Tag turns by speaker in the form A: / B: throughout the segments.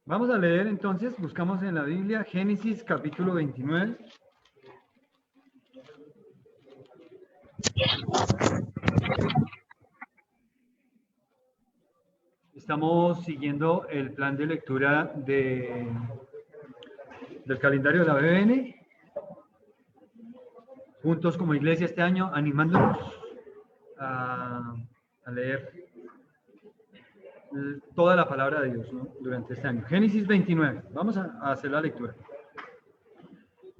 A: Vamos a leer entonces, buscamos en la Biblia Génesis capítulo 29. Estamos siguiendo el plan de lectura del calendario de la BBN, juntos como iglesia este año, animándonos a leer toda la palabra de Dios, ¿no?, durante este año. Génesis 29, vamos a hacer la lectura.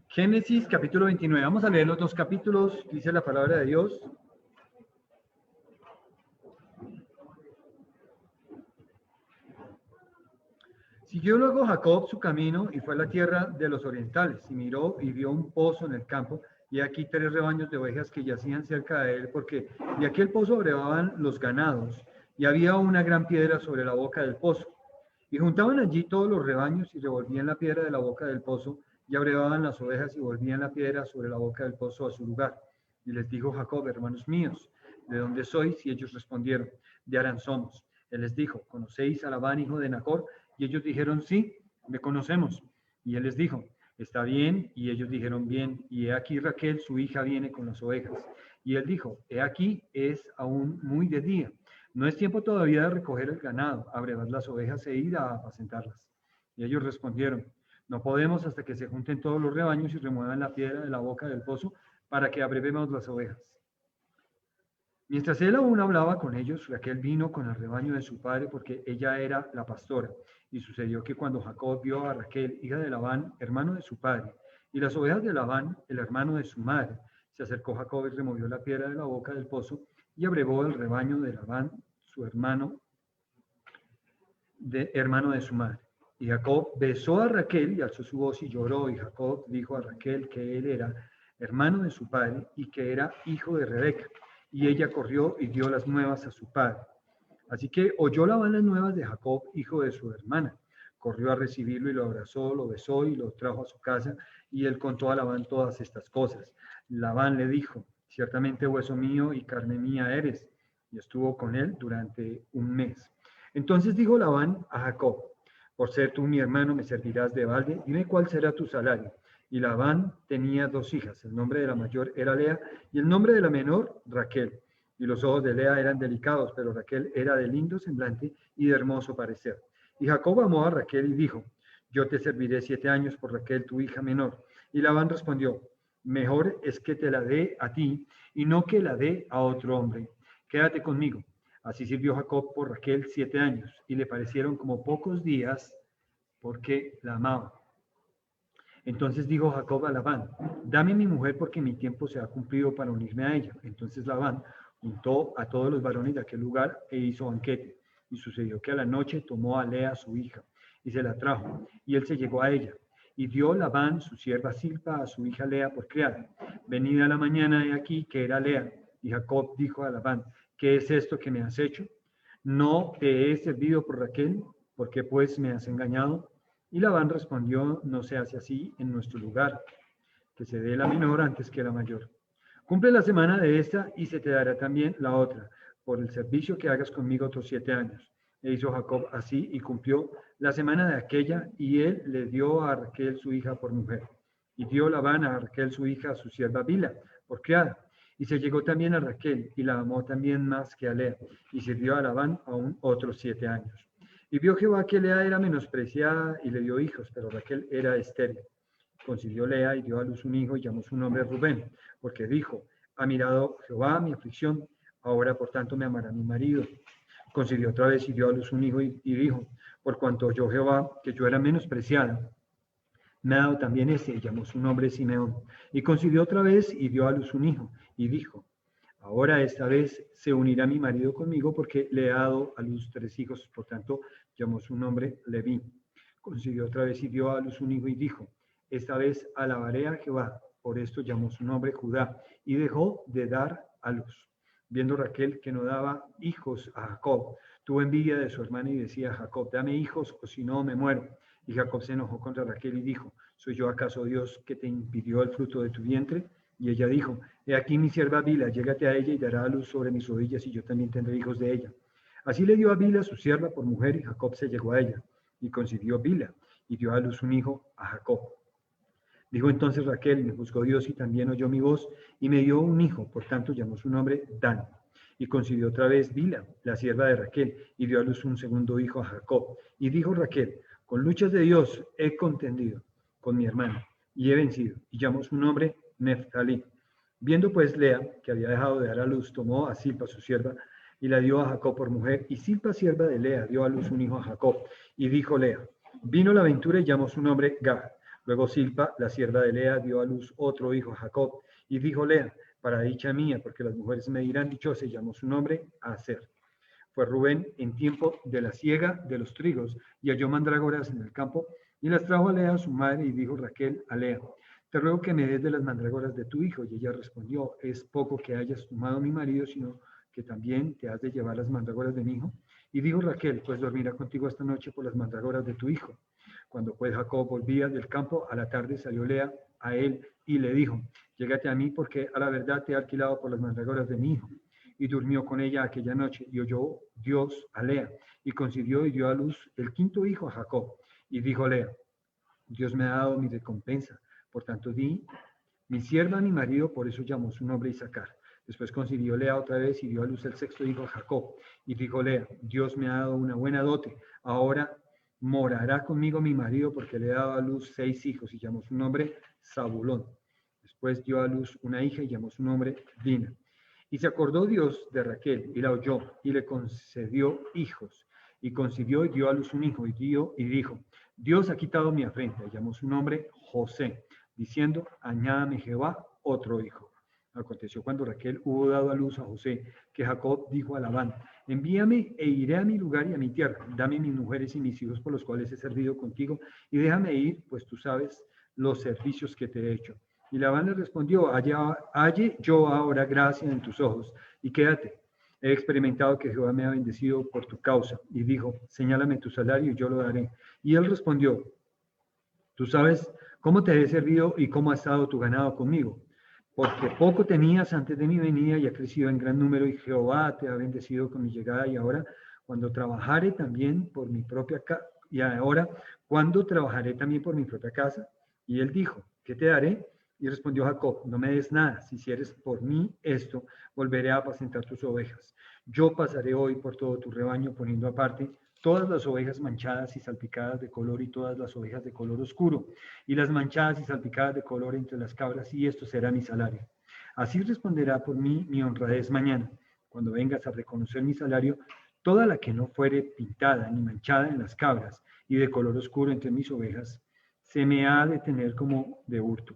A: Génesis capítulo 29, vamos a leer los dos capítulos, dice la palabra de Dios. Siguió luego Jacob su camino y fue a la tierra de los orientales, y miró y vio un pozo en el campo, y aquí 3 rebaños de ovejas que yacían cerca de él, porque de aquel pozo brevaban los ganados, y había una gran piedra sobre la boca del pozo. Y juntaban allí todos los rebaños, y revolvían la piedra de la boca del pozo, y abrevaban las ovejas, y volvían la piedra sobre la boca del pozo a su lugar. Y les dijo Jacob: hermanos míos, ¿de dónde sois? Y ellos respondieron: de Harán somos. Él les dijo: ¿conocéis a Labán, hijo de Nacor? Y ellos dijeron: sí, le conocemos. Y él les dijo: está bien. Y ellos dijeron: bien. Y he aquí Raquel, su hija, viene con las ovejas. Y él dijo: he aquí, es aún muy de día. No es tiempo todavía de recoger el ganado, abrevar las ovejas e ir a apacentarlas. Y ellos respondieron: no podemos hasta que se junten todos los rebaños y remuevan la piedra de la boca del pozo para que abrevemos las ovejas. Mientras él aún hablaba con ellos, Raquel vino con el rebaño de su padre, porque ella era la pastora. Y sucedió que cuando Jacob vio a Raquel, hija de Labán, hermano de su padre, y las ovejas de Labán, el hermano de su madre, se acercó Jacob y removió la piedra de la boca del pozo y abrevó el rebaño de Labán, su hermano de su madre. Y Jacob besó a Raquel y alzó su voz y lloró. Y Jacob dijo a Raquel que él era hermano de su padre y que era hijo de Rebeca. Y ella corrió y dio las nuevas a su padre. Así que oyó Labán las nuevas de Jacob, hijo de su hermana. Corrió a recibirlo y lo abrazó, lo besó y lo trajo a su casa. Y él contó a Labán todas estas cosas. Labán le dijo: ciertamente hueso mío y carne mía eres. Y estuvo con él durante un mes. Entonces dijo Labán a Jacob: por ser tú mi hermano, me servirás de balde. Dime cuál será tu salario. Y Labán tenía 2 hijas. El nombre de la mayor era Lea y el nombre de la menor Raquel. Y los ojos de Lea eran delicados, pero Raquel era de lindo semblante y de hermoso parecer. Y Jacob amó a Raquel y dijo, yo te serviré 7 años por Raquel, tu hija menor. Y Labán respondió, mejor es que te la dé a ti y no que la dé a otro hombre. Quédate conmigo. Así sirvió Jacob por Raquel 7 años y le parecieron como pocos días porque la amaba. Entonces dijo Jacob a Labán, dame mi mujer porque mi tiempo se ha cumplido para unirme a ella. Entonces Labán juntó a todos los varones de aquel lugar e hizo banquete. Y sucedió que a la noche tomó a Lea su hija y se la trajo, y él se llegó a ella. Y dio Labán su sierva Silpa a su hija Lea por criada. Venida la mañana he aquí que era Lea. Y Jacob dijo a Labán, ¿qué es esto que me has hecho? ¿No te he servido por Raquel? ¿Por qué pues me has engañado? Y Labán respondió, no se hace así en nuestro lugar, que se dé la menor antes que la mayor. Cumple la semana de esta y se te dará también la otra, por el servicio que hagas conmigo otros 7 años. E hizo Jacob así y cumplió la semana de aquella, y él le dio a Raquel su hija por mujer. Y dio Labán a Raquel su hija a su sierva Bila, por criada. Y se llegó también a Raquel, y la amó también más que a Lea, y sirvió a Labán aún otros 7 años. Y vio Jehová que Lea era menospreciada, y le dio hijos, pero Raquel era estéril. Concibió Lea y dio a luz un hijo, y llamó su nombre Rubén, porque dijo, ha mirado Jehová mi aflicción, ahora por tanto me amará mi marido. Concibió otra vez y dio a luz un hijo, y dijo, por cuanto oyó Jehová que yo era menospreciada, me ha dado también este, y llamó su nombre Simeón. Y concibió otra vez y dio a luz un hijo, y dijo, ahora esta vez se unirá mi marido conmigo porque le he dado a luz 3 hijos, por tanto llamó su nombre Leví. Concibió otra vez y dio a luz un hijo y dijo, esta vez alabaré a Jehová, por esto llamó su nombre Judá, y dejó de dar a luz. Viendo Raquel que no daba hijos a Jacob, tuvo envidia de su hermana y decía a Jacob, dame hijos o si no me muero. Y Jacob se enojó contra Raquel y dijo, ¿soy yo acaso Dios que te impidió el fruto de tu vientre? Y ella dijo, he aquí mi sierva Bila, llégate a ella y dará a luz sobre mis rodillas y yo también tendré hijos de ella. Así le dio a Bila su sierva por mujer y Jacob se llegó a ella y concibió Bila y dio a luz un hijo a Jacob. Dijo entonces Raquel, me juzgó Dios y también oyó mi voz y me dio un hijo, por tanto llamó su nombre Dan. Y concibió otra vez Bila, la sierva de Raquel, y dio a luz un segundo hijo a Jacob. Y dijo Raquel, con luchas de Dios he contendido con mi hermano y he vencido. Y llamó su nombre Neftalí. Viendo pues Lea, que había dejado de dar a luz, tomó a Silpa su sierva y la dio a Jacob por mujer. Y Silpa, sierva de Lea, dio a luz un hijo a Jacob. Y dijo Lea, vino la aventura y llamó su nombre Gad. Luego Silpa, la sierva de Lea, dio a luz otro hijo a Jacob. Y dijo Lea, para dicha mía, porque las mujeres me dirán dichosa, y llamó su nombre Aser. Fue Rubén en tiempo de la siega de los trigos y halló mandrágoras en el campo y las trajo a Lea su madre y dijo Raquel a Lea, te ruego que me des de las mandrágoras de tu hijo. Y ella respondió, es poco que hayas tomado a mi marido, sino que también te has de llevar las mandrágoras de mi hijo. Y dijo Raquel, pues dormirá contigo esta noche por las mandrágoras de tu hijo. Cuando pues Jacob volvía del campo, a la tarde salió Lea a él y le dijo, llégate a mí porque a la verdad te he alquilado por las mandrágoras de mi hijo. Y durmió con ella aquella noche y oyó Dios a Lea y concibió y dio a luz el quinto hijo a Jacob. Y dijo Lea, Dios me ha dado mi recompensa, por tanto di mi sierva a mi marido, por eso llamó su nombre Isaacar. Después concibió Lea otra vez y dio a luz el sexto hijo a Jacob. Y dijo Lea, Dios me ha dado una buena dote, ahora morará conmigo mi marido porque le he dado a luz 6 hijos y llamó su nombre Zabulón. Después dio a luz una hija y llamó su nombre Dina. Y se acordó Dios de Raquel y la oyó y le concedió hijos. Y concibió y dio a luz un hijo y dijo, Dios ha quitado mi afrenta. Y llamó su nombre José, diciendo, añádame Jehová otro hijo. Aconteció cuando Raquel hubo dado a luz a José, que Jacob dijo a Labán, envíame e iré a mi lugar y a mi tierra, dame mis mujeres y mis hijos por los cuales he servido contigo, y déjame ir, pues tú sabes los servicios que te he hecho. Y Labán le respondió, halle yo ahora gracia en tus ojos, y quédate. He experimentado que Jehová me ha bendecido por tu causa. Y dijo, señálame tu salario y yo lo daré. Y él respondió, tú sabes cómo te he servido y cómo ha estado tu ganado conmigo, porque poco tenías antes de mi venida y ha crecido en gran número, y Jehová te ha bendecido con mi llegada, y ahora cuando trabajaré también por mi propia casa, y ahora cuando trabajaré también por mi propia casa. Y él dijo, ¿qué te daré? Y respondió Jacob, no me des nada, si hicieres por mí esto, volveré a apacentar tus ovejas. Yo pasaré hoy por todo tu rebaño, poniendo aparte todas las ovejas manchadas y salpicadas de color y todas las ovejas de color oscuro, y las manchadas y salpicadas de color entre las cabras, y esto será mi salario. Así responderá por mí mi honradez mañana. Cuando vengas a reconocer mi salario, toda la que no fuere pintada ni manchada en las cabras y de color oscuro entre mis ovejas, se me ha de tener como de hurto.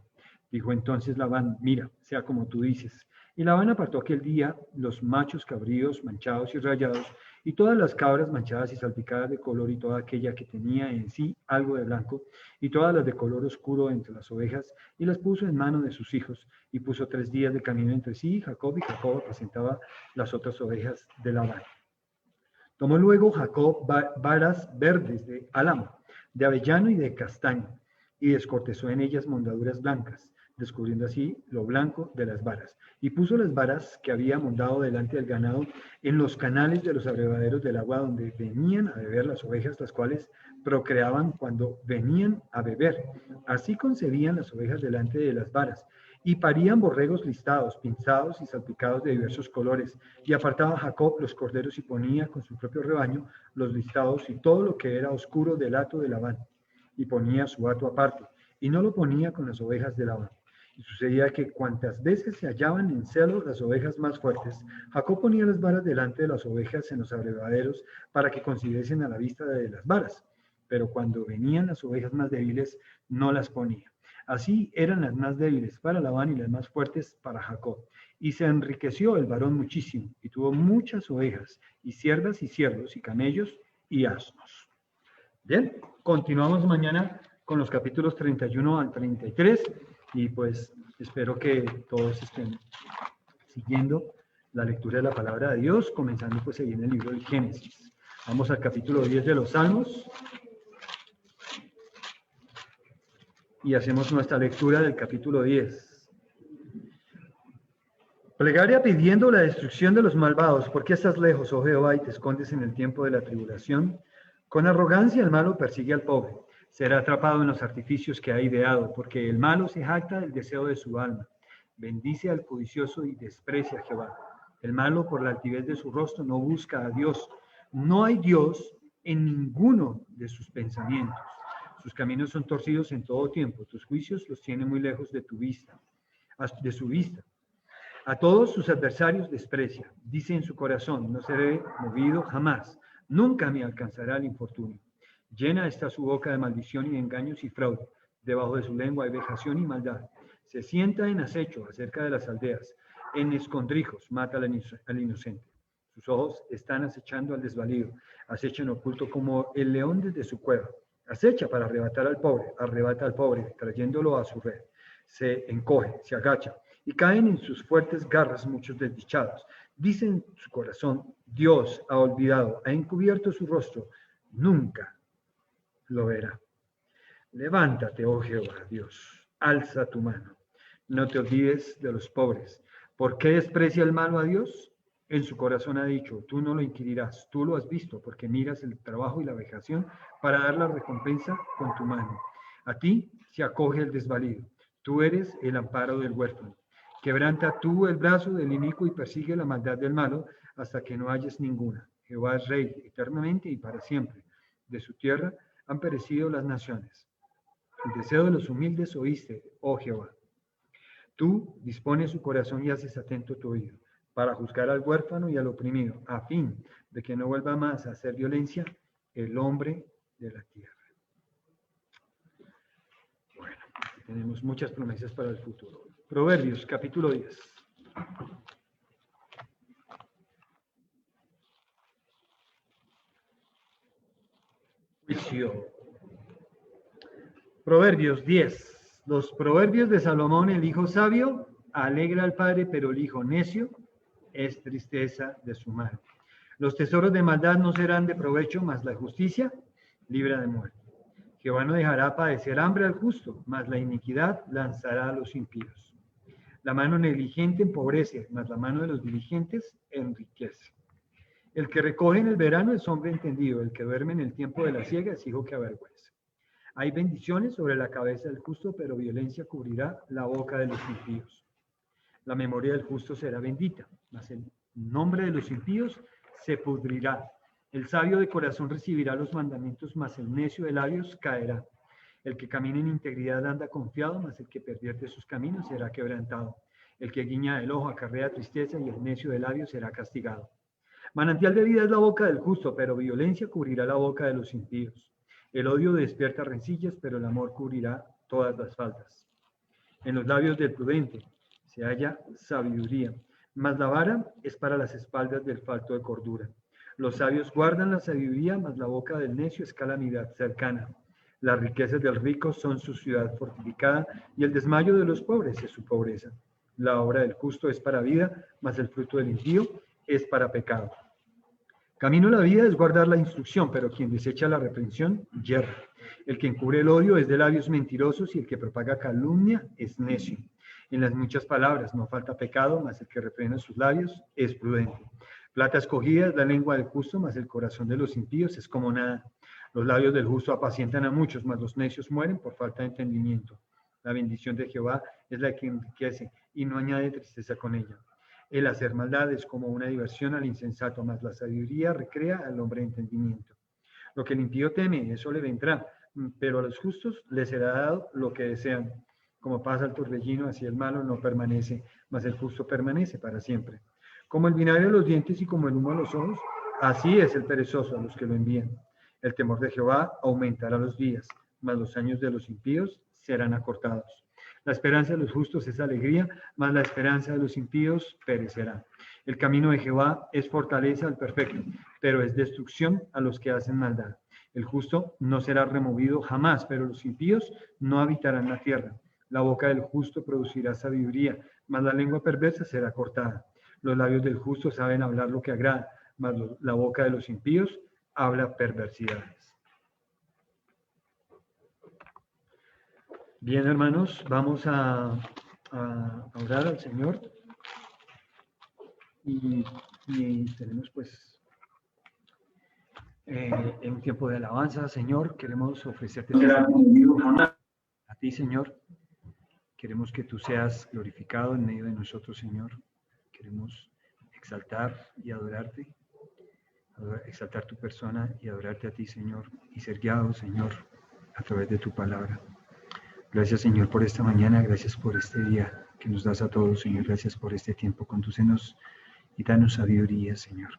A: Dijo entonces Labán, mira, sea como tú dices. Y Labán apartó aquel día los machos cabríos manchados y rayados, y todas las cabras manchadas y salpicadas de color, y toda aquella que tenía en sí algo de blanco, y todas las de color oscuro entre las ovejas, y las puso en mano de sus hijos, y puso 3 días de camino entre sí, y Jacob apacentaba las otras ovejas de Labán. Tomó luego Jacob varas verdes de álamo, de avellano y de castaño, y descortezó en ellas mondaduras blancas, descubriendo así lo blanco de las varas. Y puso las varas que había montado delante del ganado en los canales de los abrevaderos del agua donde venían a beber las ovejas, las cuales procreaban cuando venían a beber. Así concebían las ovejas delante de las varas. Y parían borregos listados, pinzados y salpicados de diversos colores. Y apartaba Jacob los corderos y ponía con su propio rebaño los listados y todo lo que era oscuro del hato de Labán. Y ponía su hato aparte, y no lo ponía con las ovejas de Labán. Y sucedía que cuantas veces se hallaban en celo las ovejas más fuertes, Jacob ponía las varas delante de las ovejas en los abrevaderos para que concibiesen a la vista de las varas. Pero cuando venían las ovejas más débiles, no las ponía. Así eran las más débiles para Labán y las más fuertes para Jacob. Y se enriqueció el varón muchísimo, y tuvo muchas ovejas, y siervas y siervos, y camellos y asnos. Bien, continuamos mañana con los capítulos 31 al 33, y pues espero que todos estén siguiendo la lectura de la palabra de Dios, comenzando pues ahí en el libro del Génesis. Vamos al capítulo 10 de los Salmos. Y hacemos nuestra lectura del capítulo 10. Plegaria pidiendo la destrucción de los malvados. ¿Por qué estás lejos, oh Jehová, y te escondes en el tiempo de la tribulación? Con arrogancia el malo persigue al pobre. Será atrapado en los artificios que ha ideado, porque el malo se jacta del deseo de su alma. Bendice al codicioso y desprecia a Jehová. El malo, por la altivez de su rostro, no busca a Dios. No hay Dios en ninguno de sus pensamientos. Sus caminos son torcidos en todo tiempo. Tus juicios los tiene muy lejos de tu vista, de su vista. A todos sus adversarios desprecia. Dice en su corazón, no seré movido jamás. Nunca me alcanzará el infortunio. Llena está su boca de maldición y de engaños y fraude. Debajo de su lengua hay vejación y maldad. Se sienta en acecho acerca de las aldeas. En escondrijos mata al inocente. Sus ojos están acechando al desvalido. Acecha en oculto como el león desde su cueva. Acecha para arrebatar al pobre. Arrebata al pobre, trayéndolo a su red. Se encoge, se agacha, y caen en sus fuertes garras muchos desdichados. Dice en su corazón, Dios ha olvidado, ha encubierto su rostro, nunca lo verá. Levántate, oh Jehová, Dios, alza tu mano, no te olvides de los pobres. ¿Por qué desprecia el malo a Dios? En su corazón ha dicho, tú no lo inquirirás, tú lo has visto, porque miras el trabajo y la vejación para dar la recompensa con tu mano. A ti se acoge el desvalido, tú eres el amparo del huérfano. Quebranta tú el brazo del inicuo y persigue la maldad del malo hasta que no halles ninguna. Jehová es rey eternamente y para siempre. De su tierra han perecido las naciones. El deseo de los humildes oíste, oh Jehová. Tú dispones su corazón y haces atento tu oído para juzgar al huérfano y al oprimido, a fin de que no vuelva más a hacer violencia el hombre de la tierra. Bueno, tenemos muchas promesas para el futuro. Proverbios, capítulo 10. Juicio. Proverbios 10. Los proverbios de Salomón, el hijo sabio, alegra al padre, pero el hijo necio es tristeza de su madre. Los tesoros de maldad no serán de provecho, mas la justicia libra de muerte. Jehová no dejará padecer hambre al justo, mas la iniquidad lanzará a los impíos. La mano negligente empobrece, mas la mano de los diligentes enriquece. El que recoge en el verano es hombre entendido, el que duerme en el tiempo de la siega es hijo que avergüenza. Hay bendiciones sobre la cabeza del justo, pero violencia cubrirá la boca de los impíos. La memoria del justo será bendita, mas el nombre de los impíos se pudrirá. El sabio de corazón recibirá los mandamientos, mas el necio de labios caerá. El que camina en integridad anda confiado, mas el que pervierte sus caminos será quebrantado. El que guiña el ojo acarrea tristeza, y el necio de labios será castigado. Manantial de vida es la boca del justo, pero violencia cubrirá la boca de los impíos. El odio despierta rencillas, pero el amor cubrirá todas las faltas. En los labios del prudente se halla sabiduría, mas la vara es para las espaldas del falto de cordura. Los sabios guardan la sabiduría, mas la boca del necio es calamidad cercana. Las riquezas del rico son su ciudad fortificada, y el desmayo de los pobres es su pobreza. La obra del justo es para vida, mas el fruto del impío es para pecado. Camino a la vida es guardar la instrucción, pero quien desecha la reprensión, yerra. El que encubre el odio es de labios mentirosos, y el que propaga calumnia es necio. En las muchas palabras no falta pecado, mas el que refrena sus labios es prudente. Plata escogida es la lengua del justo, mas el corazón de los impíos es como nada. Los labios del justo apacientan a muchos, mas los necios mueren por falta de entendimiento. La bendición de Jehová es la que enriquece y no añade tristeza con ella. El hacer maldad es como una diversión al insensato, mas la sabiduría recrea al hombre de entendimiento. Lo que el impío teme, eso le vendrá, pero a los justos les será dado lo que desean. Como pasa el torbellino, así el malo no permanece, mas el justo permanece para siempre. Como el vinagre a los dientes y como el humo a los ojos, así es el perezoso a los que lo envían. El temor de Jehová aumentará los días, mas los años de los impíos serán acortados. La esperanza de los justos es alegría, mas la esperanza de los impíos perecerá. El camino de Jehová es fortaleza al perfecto, pero es destrucción a los que hacen maldad. El justo no será removido jamás, pero los impíos no habitarán la tierra. La boca del justo producirá sabiduría, mas la lengua perversa será cortada. Los labios del justo saben hablar lo que agrada, mas la boca de los impíos habla perversidades. Bien, hermanos, vamos a orar al Señor y tenemos pues en un tiempo de alabanza, Señor, queremos ofrecerte a ti, Señor. Queremos que tú seas glorificado en medio de nosotros, Señor. Queremos exaltar y adorarte, exaltar tu persona y adorarte a ti, Señor, y ser guiado, Señor, a través de tu palabra. Gracias, Señor, por esta mañana, gracias por este día que nos das a todos, Señor, gracias por este tiempo. Condúcenos y danos sabiduría, Señor,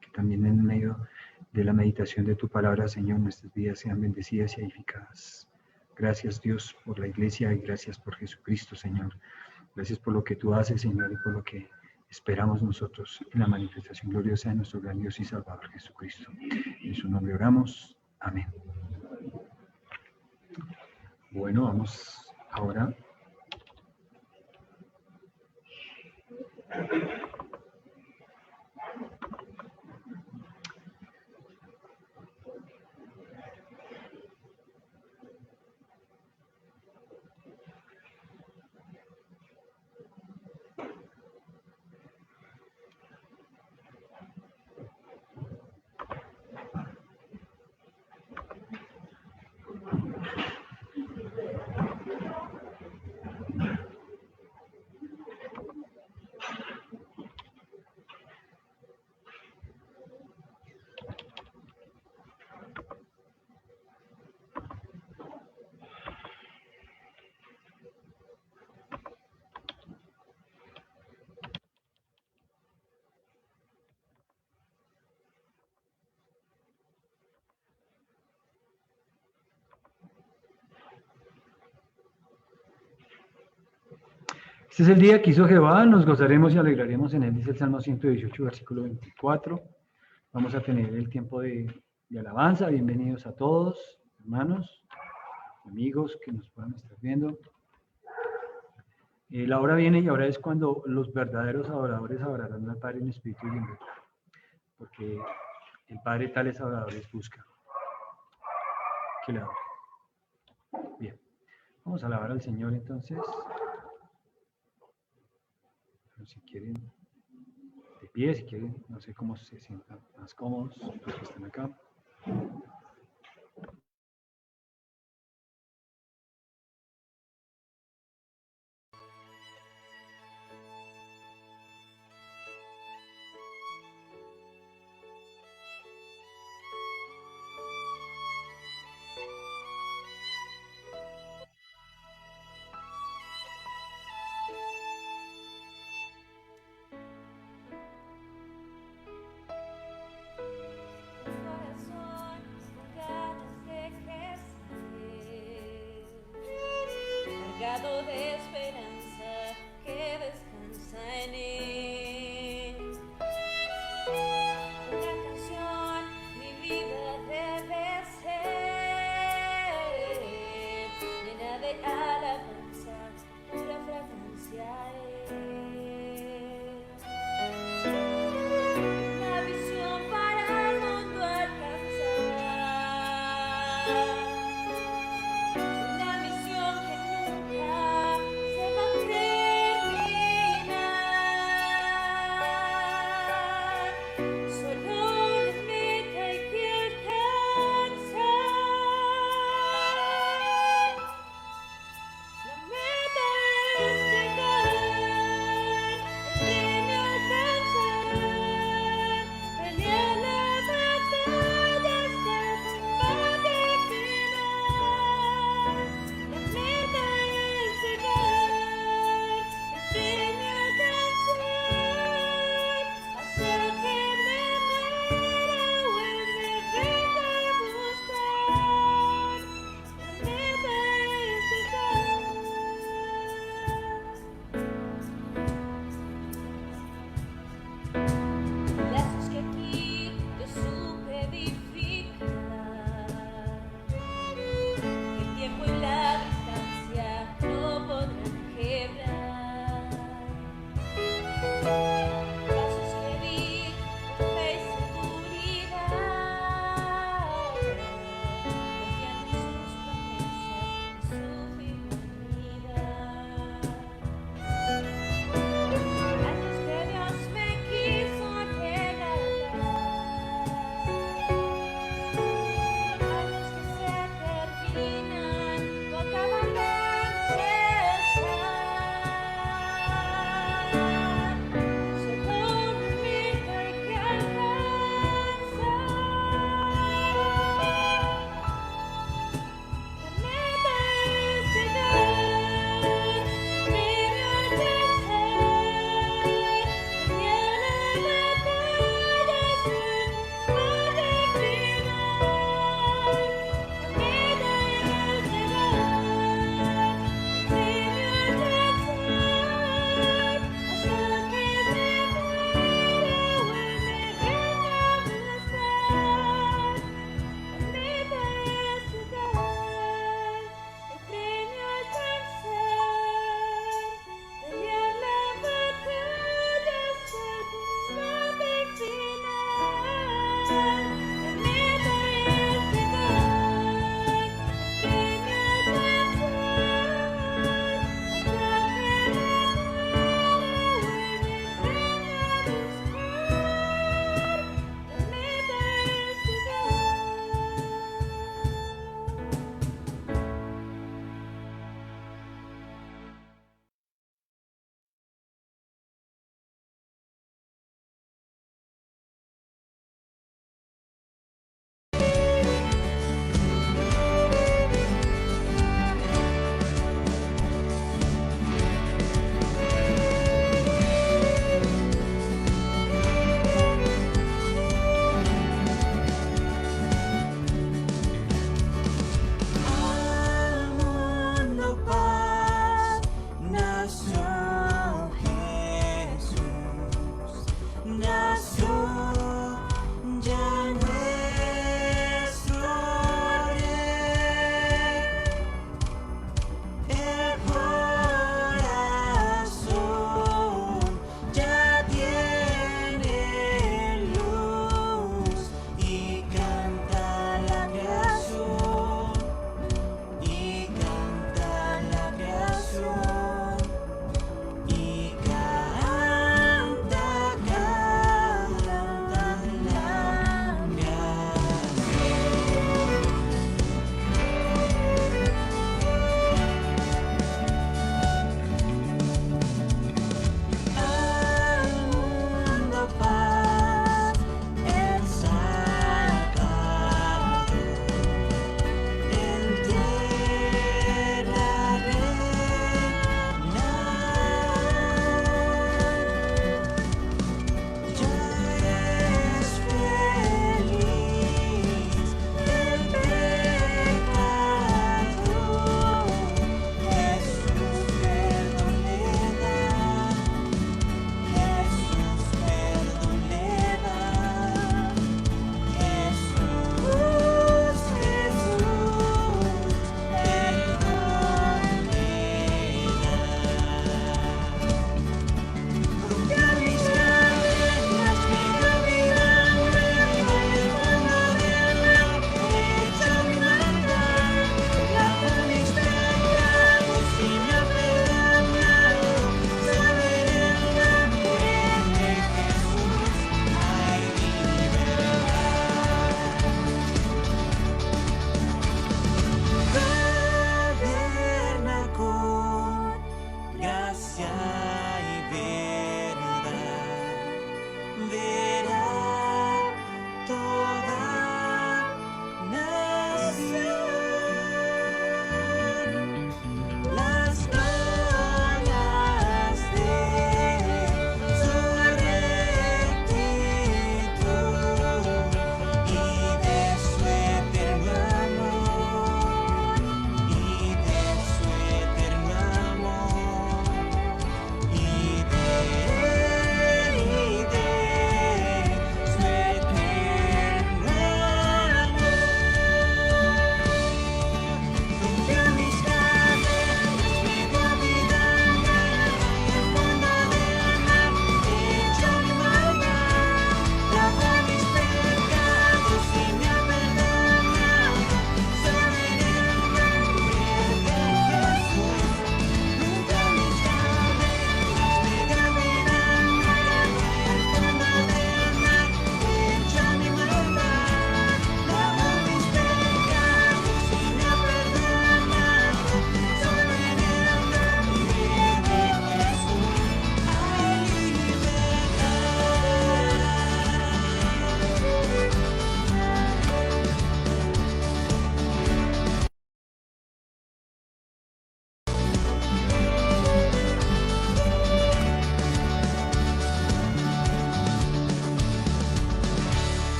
A: que también en medio de la meditación de tu palabra, Señor, nuestras vidas sean bendecidas y edificadas. Gracias, Dios, por la iglesia y gracias por Jesucristo, Señor. Gracias por lo que tú haces, Señor, y por lo que esperamos nosotros en la manifestación gloriosa de nuestro gran Dios y Salvador Jesucristo. En su nombre oramos. Amén. Bueno, vamos ahora este es el día que hizo Jehová, nos gozaremos y alegraremos en él, dice el Salmo 118, versículo 24. Vamos a tener el tiempo de alabanza. Bienvenidos a todos, hermanos, amigos que nos puedan estar viendo. La hora viene y ahora es cuando los verdaderos adoradores adorarán al Padre en espíritu y en verdad, porque el Padre tales adoradores busca que le adoren. Bien, vamos a alabar al Señor entonces. Pero si quieren de pie, si quieren, no sé cómo se sientan más cómodos los que están acá.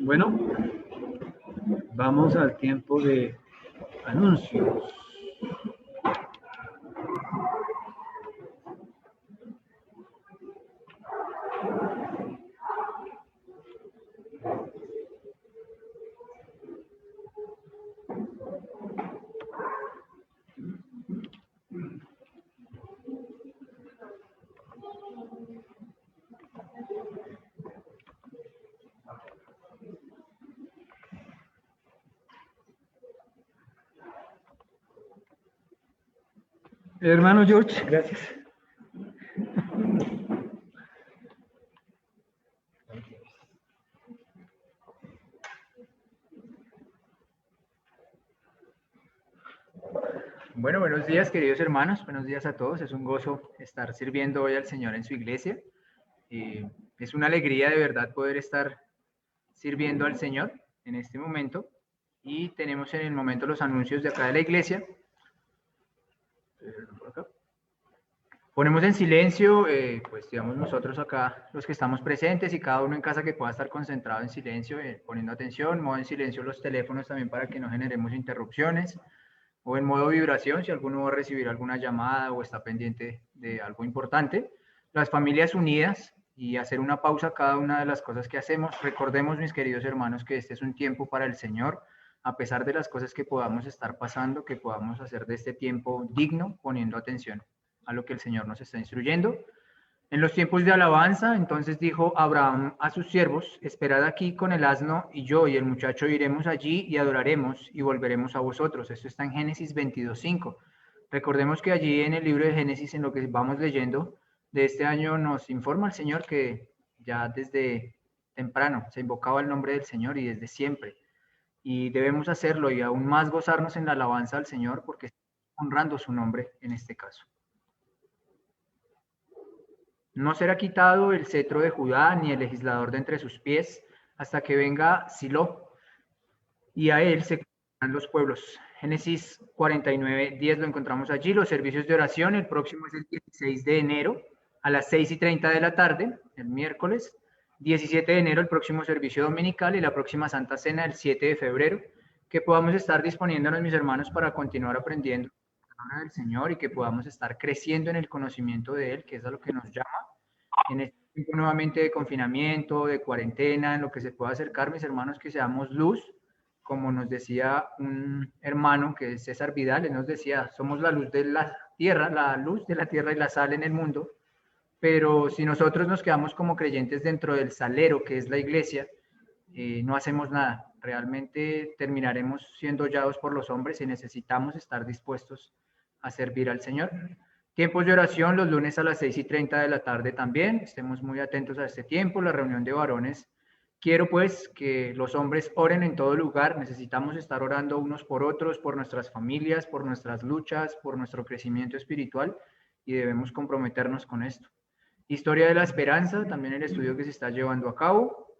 A: Bueno, vamos al tiempo de anuncios. Hermano George, gracias.
B: Bueno, buenos días, queridos hermanos, buenos días a todos. Es un gozo estar sirviendo hoy al Señor en su iglesia. Es una alegría de verdad poder estar sirviendo al Señor en este momento. Y tenemos en el momento los anuncios de acá de la iglesia. Ponemos en silencio, pues digamos nosotros acá, los que estamos presentes y cada uno en casa que pueda estar concentrado en silencio, poniendo atención, modo en silencio los teléfonos también para que no generemos interrupciones, o en modo vibración si alguno va a recibir alguna llamada o está pendiente de algo importante. Las familias unidas y hacer una pausa a cada una de las cosas que hacemos. Recordemos, mis queridos hermanos, que este es un tiempo para el Señor, a pesar de las cosas que podamos estar pasando, que podamos hacer de este tiempo digno, poniendo atención a lo que el Señor nos está instruyendo. En los tiempos de alabanza, entonces dijo Abraham a sus siervos: esperad aquí con el asno, y yo y el muchacho iremos allí y adoraremos y volveremos a vosotros. Esto está en Génesis 22:5. Recordemos que allí en el libro de Génesis, en lo que vamos leyendo de este año, nos informa el Señor que ya desde temprano se invocaba el nombre del Señor y desde siempre. Y debemos hacerlo y aún más gozarnos en la alabanza al Señor porque estamos honrando su nombre en este caso. No será quitado el cetro de Judá, ni el legislador de entre sus pies, hasta que venga Silo, y a él se congregarán los pueblos. Génesis 49:10 lo encontramos allí. Los servicios de oración, el próximo es el 16 de enero, a las 6:30 de la tarde, el miércoles. 17 de enero, el próximo servicio dominical, y la próxima Santa Cena, el 7 de febrero. Que podamos estar disponiéndonos, mis hermanos, para continuar aprendiendo la palabra del Señor y que podamos estar creciendo en el conocimiento de Él, que es a lo que nos llama en este tiempo nuevamente de confinamiento, de cuarentena, en lo que se pueda acercar, mis hermanos, que seamos luz, como nos decía un hermano que es César Vidal, él nos decía, somos la luz de la tierra y la sal en el mundo, pero si nosotros nos quedamos como creyentes dentro del salero que es la iglesia, no hacemos nada, realmente terminaremos siendo hollados por los hombres y necesitamos estar dispuestos a servir al Señor. Tiempos de oración los lunes a las 6:30 de la tarde también. Estemos muy atentos a este tiempo, la reunión de varones. Quiero pues que los hombres oren en todo lugar. Necesitamos estar orando unos por otros, por nuestras familias, por nuestras luchas, por nuestro crecimiento espiritual y debemos comprometernos con esto. Historia de la esperanza, también el estudio que se está llevando a cabo.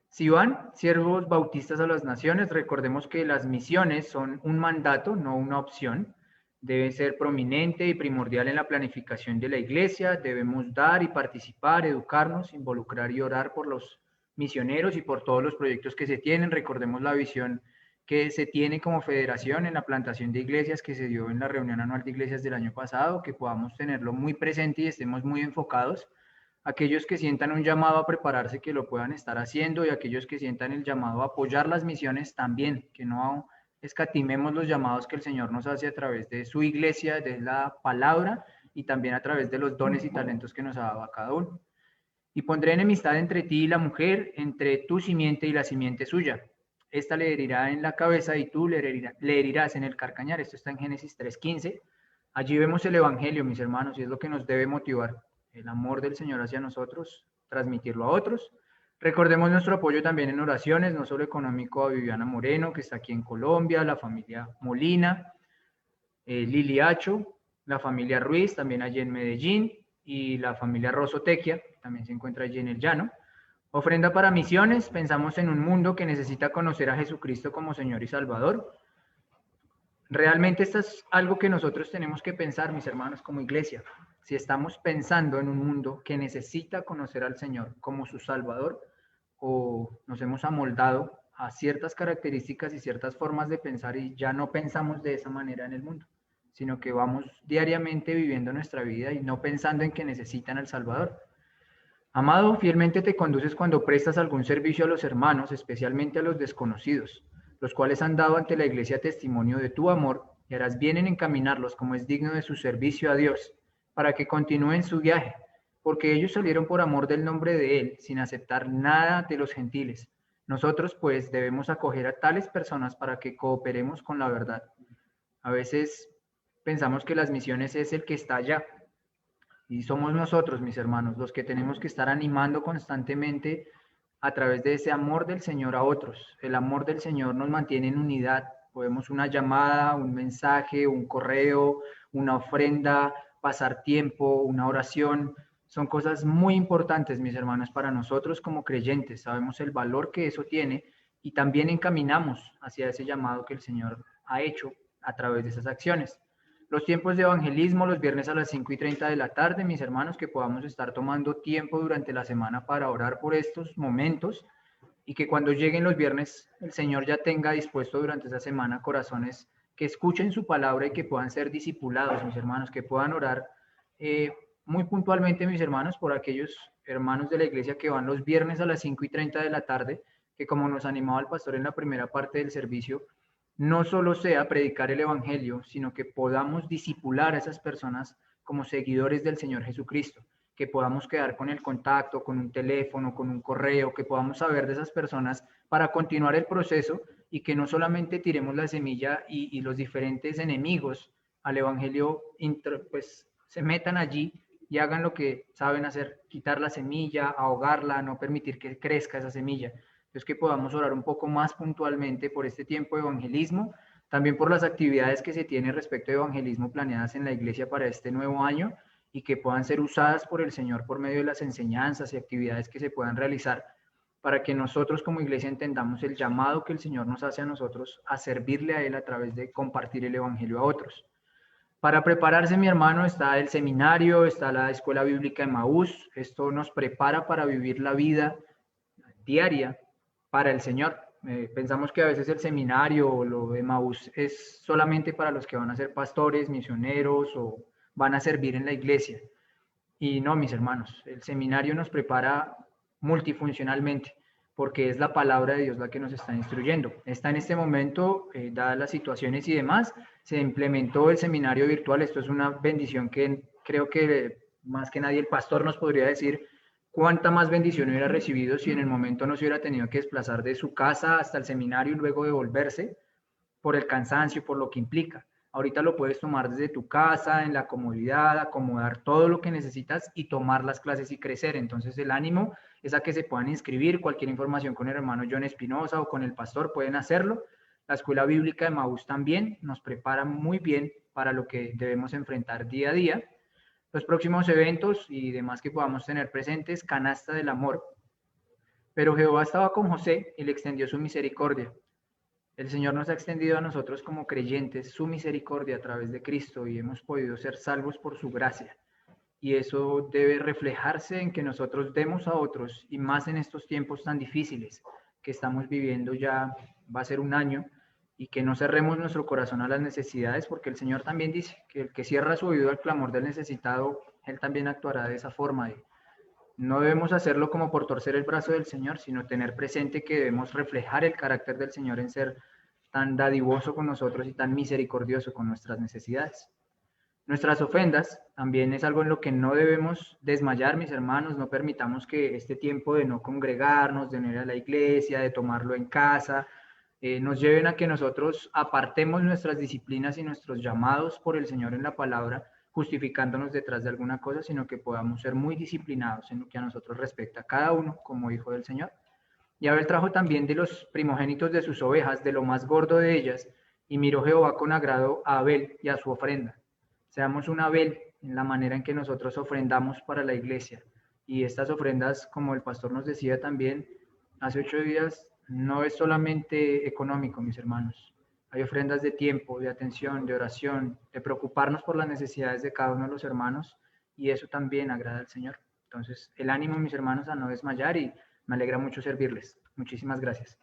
B: Sivan, siervos bautistas a las naciones. Recordemos que las misiones son un mandato, no una opción. Debe ser prominente y primordial en la planificación de la iglesia. Debemos dar y participar, educarnos, involucrar y orar por los misioneros y por todos los proyectos que se tienen. Recordemos la visión que se tiene como federación en la plantación de iglesias que se dio en la reunión anual de iglesias del año pasado, que podamos tenerlo muy presente y estemos muy enfocados. Aquellos que sientan un llamado a prepararse, que lo puedan estar haciendo, y aquellos que sientan el llamado a apoyar las misiones también, que no escatimemos los llamados que el Señor nos hace a través de su iglesia, de la palabra y también a través de los dones y talentos que nos ha dado a cada uno. Y pondré enemistad entre ti y la mujer, entre tu simiente y la simiente suya. Esta le herirá en la cabeza y tú le herirás en el carcañar. Esto está en Génesis 3:15. Allí vemos el evangelio, mis hermanos, y es lo que nos debe motivar. El amor del Señor hacia nosotros, transmitirlo a otros. Recordemos nuestro apoyo también en oraciones, no solo económico, a Viviana Moreno, que está aquí en Colombia, la familia Molina, Lili Acho, la familia Ruiz, también allí en Medellín, y la familia Rosotequia, que también se encuentra allí en el llano. Ofrenda para misiones, pensamos en un mundo que necesita conocer a Jesucristo como Señor y Salvador. Realmente esto es algo que nosotros tenemos que pensar, mis hermanos, como iglesia. Si estamos pensando en un mundo que necesita conocer al Señor como su Salvador, o nos hemos amoldado a ciertas características y ciertas formas de pensar y ya no pensamos de esa manera en el mundo, sino que vamos diariamente viviendo nuestra vida y no pensando en que necesitan al Salvador. Amado, fielmente te conduces cuando prestas algún servicio a los hermanos, especialmente a los desconocidos, los cuales han dado ante la iglesia testimonio de tu amor, y harás bien en encaminarlos como es digno de su servicio a Dios, para que continúen su viaje, porque ellos salieron por amor del nombre de Él, sin aceptar nada de los gentiles. Nosotros, pues, debemos acoger a tales personas para que cooperemos con la verdad. A veces pensamos que las misiones es el que está allá, y somos nosotros, mis hermanos, los que tenemos que estar animando constantemente a través de ese amor del Señor a otros. El amor del Señor nos mantiene en unidad. Podemos una llamada, un mensaje, un correo, una ofrenda, pasar tiempo, una oración. Son cosas muy importantes, mis hermanos, para nosotros como creyentes. Sabemos el valor que eso tiene y también encaminamos hacia ese llamado que el Señor ha hecho a través de esas acciones. Los tiempos de evangelismo, los viernes a las 5:30 de la tarde, mis hermanos, que podamos estar tomando tiempo durante la semana para orar por estos momentos y que cuando lleguen los viernes el Señor ya tenga dispuesto durante esa semana corazones que escuchen su palabra y que puedan ser discipulados, mis hermanos, que puedan orar muy puntualmente, mis hermanos, por aquellos hermanos de la iglesia que van los viernes a las 5:30 de la tarde, que como nos animaba el pastor en la primera parte del servicio, no solo sea predicar el Evangelio, sino que podamos discipular a esas personas como seguidores del Señor Jesucristo, que podamos quedar con el contacto, con un teléfono, con un correo, que podamos saber de esas personas para continuar el proceso y que no solamente tiremos la semilla y los diferentes enemigos al Evangelio pues, se metan allí y hagan lo que saben hacer, quitar la semilla, ahogarla, no permitir que crezca esa semilla. Entonces, que podamos orar un poco más puntualmente por este tiempo de evangelismo, también por las actividades que se tienen respecto de evangelismo planeadas en la iglesia para este nuevo año y que puedan ser usadas por el Señor por medio de las enseñanzas y actividades que se puedan realizar para que nosotros como iglesia entendamos el llamado que el Señor nos hace a nosotros a servirle a Él a través de compartir el evangelio a otros. Para prepararse, mi hermano, está el seminario, está la escuela bíblica Emaús. Esto nos prepara para vivir la vida diaria para el Señor. Pensamos que a veces el seminario o lo de Emaús es solamente para los que van a ser pastores, misioneros o van a servir en la iglesia. Y no, mis hermanos, el seminario nos prepara multifuncionalmente porque es la palabra de Dios la que nos está instruyendo. Está en este momento, dadas las situaciones y demás, se implementó el seminario virtual. Esto es una bendición que creo que más que nadie el pastor nos podría decir cuánta más bendición hubiera recibido si en el momento no se hubiera tenido que desplazar de su casa hasta el seminario y luego devolverse por el cansancio, por lo que implica. Ahorita lo puedes tomar desde tu casa, en la comodidad, acomodar todo lo que necesitas y tomar las clases y crecer. Entonces el ánimo es a que se puedan inscribir. Cualquier información con el hermano John Espinosa o con el pastor pueden hacerlo. La escuela bíblica de Emaús también nos prepara muy bien para lo que debemos enfrentar día a día. Los próximos eventos y demás que podamos tener presentes, canasta del amor. Pero Jehová estaba con José y le extendió su misericordia. El Señor nos ha extendido a nosotros como creyentes su misericordia a través de Cristo y hemos podido ser salvos por su gracia. Y eso debe reflejarse en que nosotros demos a otros, y más en estos tiempos tan difíciles que estamos viviendo, ya va a ser un año, y que no cerremos nuestro corazón a las necesidades, porque el Señor también dice que el que cierra su oído al clamor del necesitado, Él también actuará de esa forma. No debemos hacerlo como por torcer el brazo del Señor, sino tener presente que debemos reflejar el carácter del Señor en ser tan dadivoso con nosotros y tan misericordioso con nuestras necesidades. Nuestras ofendas también es algo en lo que no debemos desmayar, mis hermanos. No permitamos que este tiempo de no congregarnos, de no ir a la iglesia, de tomarlo en casa, nos lleven a que nosotros apartemos nuestras disciplinas y nuestros llamados por el Señor en la palabra, justificándonos detrás de alguna cosa, sino que podamos ser muy disciplinados en lo que a nosotros respecta, cada uno como hijo del Señor. Y Abel trajo también de los primogénitos de sus ovejas, de lo más gordo de ellas, y miró Jehová con agrado a Abel y a su ofrenda. Seamos un Abel en la manera en que nosotros ofrendamos para la iglesia. Y estas ofrendas, como el pastor nos decía también hace 8 días, no es solamente económico, mis hermanos. Hay ofrendas de tiempo, de atención, de oración, de preocuparnos por las necesidades de cada uno de los hermanos, y eso también agrada al Señor. Entonces, el ánimo, mis hermanos, a no desmayar, y Me alegra mucho servirles. Muchísimas gracias.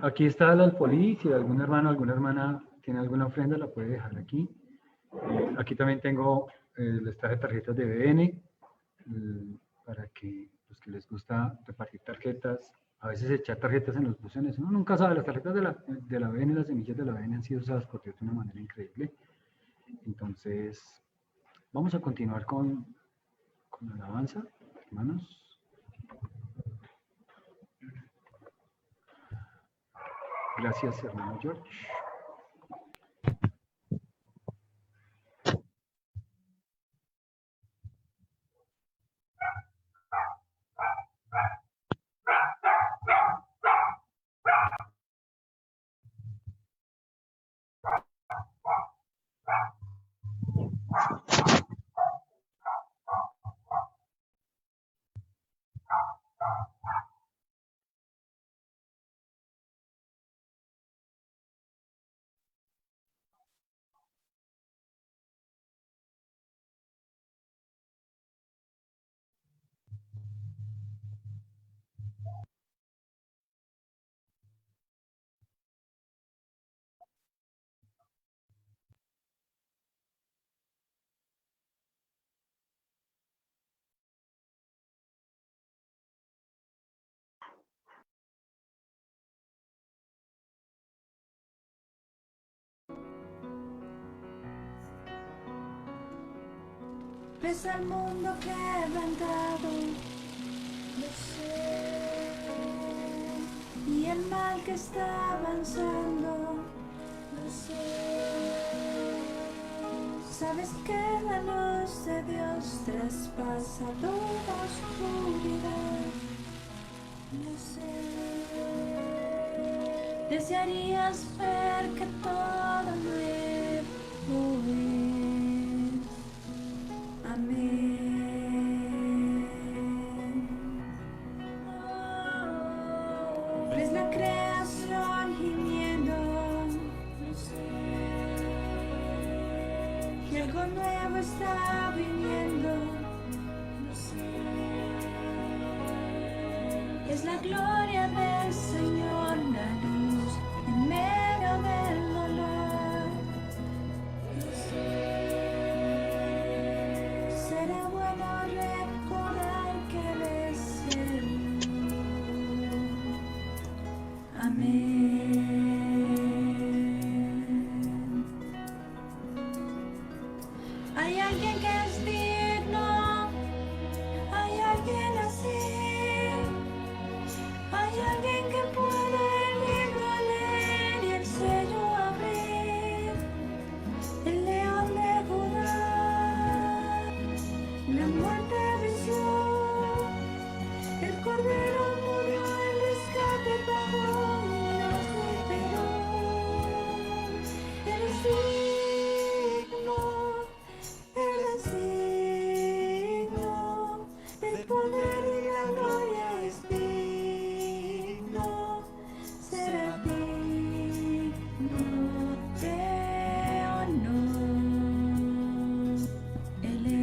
A: Aquí está el alfolí. Si algún hermano, alguna hermana tiene alguna ofrenda, la puede dejar aquí. Aquí también tengo les traje tarjetas de BN para que los que les gusta repartir tarjetas, a veces echar tarjetas en los buzones. Uno nunca sabe, las tarjetas de la BN, las semillas de la BN han sido usadas por Dios de una manera increíble. Entonces, vamos a continuar con la alabanza, hermanos. Gracias, hermano George.
C: Ves al mundo quebrantado, lo sé, y el mal que está avanzando, lo sé. Sabes que la luz de Dios traspasa toda oscuridad, lo sé. Desearías ver que todo nuevo es. Amén. Ves la creación gimiendo, y algo nuevo está viniendo. Es la gloria del Señor, la luz en medio del dolor. Será bueno recordar que Él es el luz. Amén. Hay alguien que es digno, hay alguien así, hay alguien que puede el libro leer y el sello abrir, el león de Judá, la muerte venció, el cordero murió, el rescate pagó y nos liberó. Eres digno, eres digno, el poder y la gloria es digno, será digno de honor. Él es.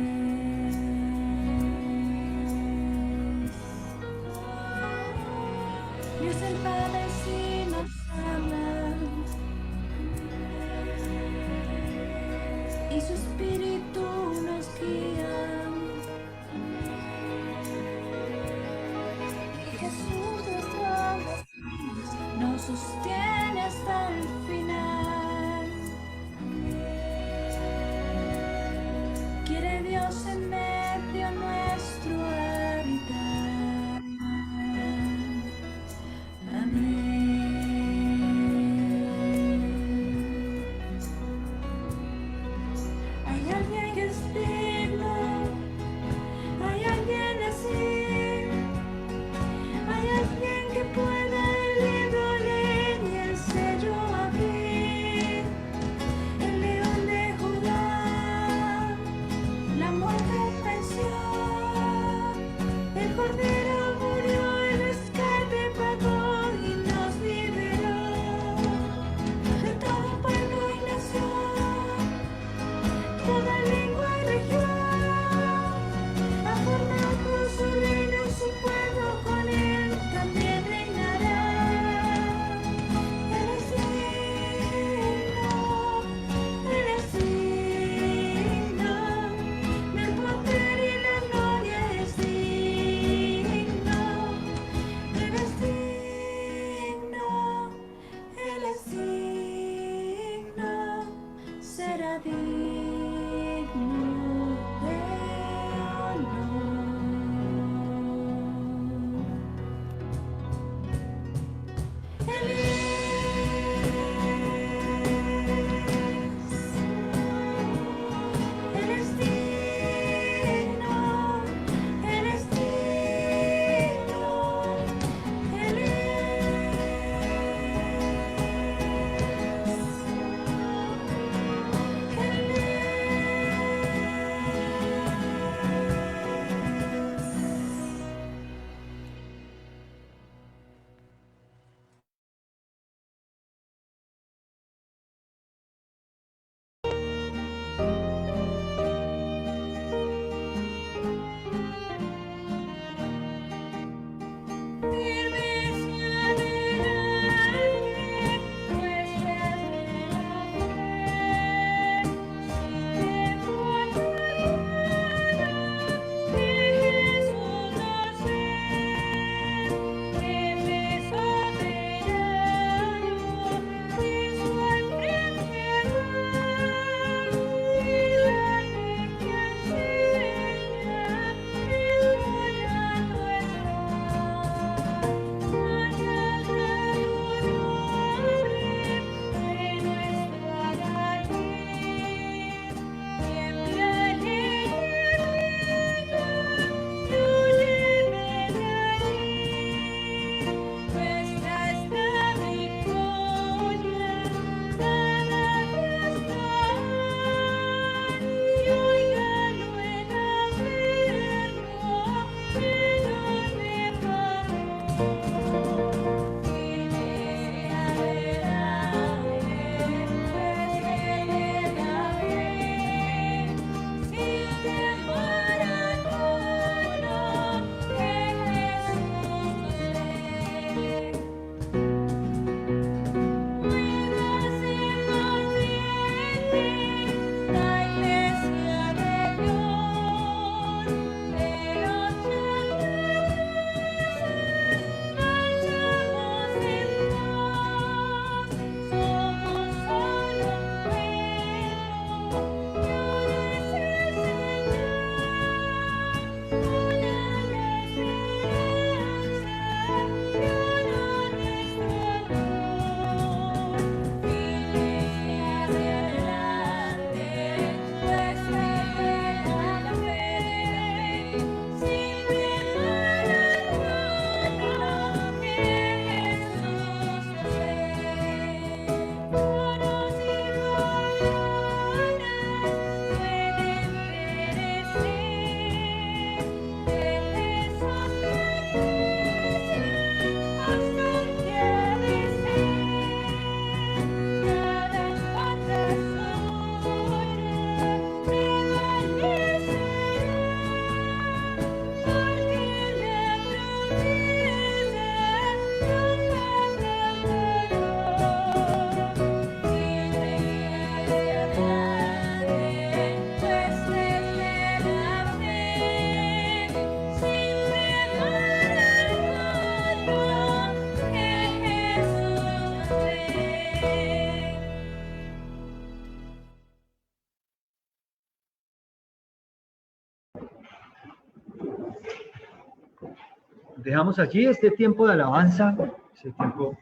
A: Dejamos allí este tiempo de alabanza, ese tiempo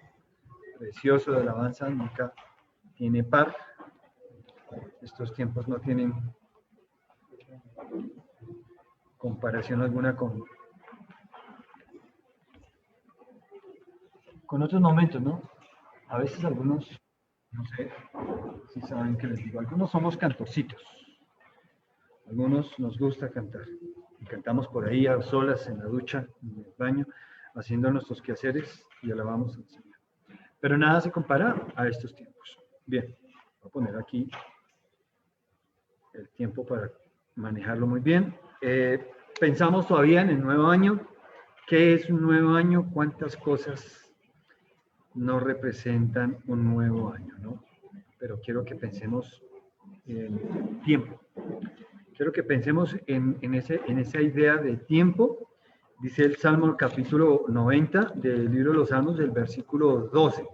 A: precioso de alabanza, nunca tiene par. Estos tiempos no tienen comparación alguna con otros momentos, ¿no? A veces algunos, no sé si saben que les digo, algunos somos cantorcitos. Algunos nos gusta cantar. Y cantamos por ahí a solas, en la ducha, en el baño, haciendo nuestros quehaceres y alabamos al Señor. Pero nada se compara a estos tiempos. Bien, voy a poner aquí el tiempo para manejarlo muy bien. Pensamos todavía en el nuevo año. ¿Qué es un nuevo año? ¿Cuántas cosas nos representan un nuevo año, ¿no? Pero quiero que pensemos en tiempo. Quiero que pensemos en esa idea de tiempo. Dice el Salmo capítulo 90 del libro de los Salmos, del versículo 12.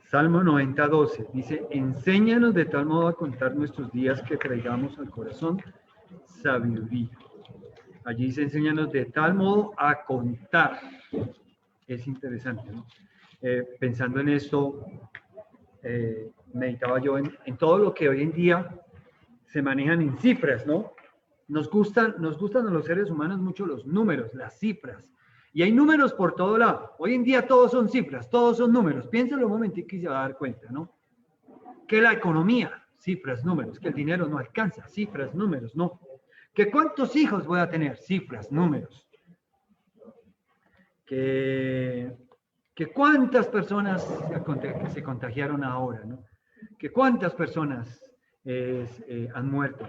A: Salmo 90, 12. Dice, enséñanos de tal modo a contar nuestros días que traigamos al corazón sabiduría. Allí dice, enséñanos de tal modo a contar. Es interesante, ¿no? Pensando en esto, meditaba yo en todo lo que hoy en día se manejan en cifras, ¿no? Nos gustan a los seres humanos mucho los números, las cifras. Y hay números por todo lado. Hoy en día todos son cifras, todos son números. Piénsalo un momentito y se va a dar cuenta, ¿no? Que la economía, cifras, números. Que el dinero no alcanza, cifras, números, no. Que cuántos hijos voy a tener, cifras, números. Que cuántas personas se contagiaron ahora, ¿no? Que cuántas personas han muerto.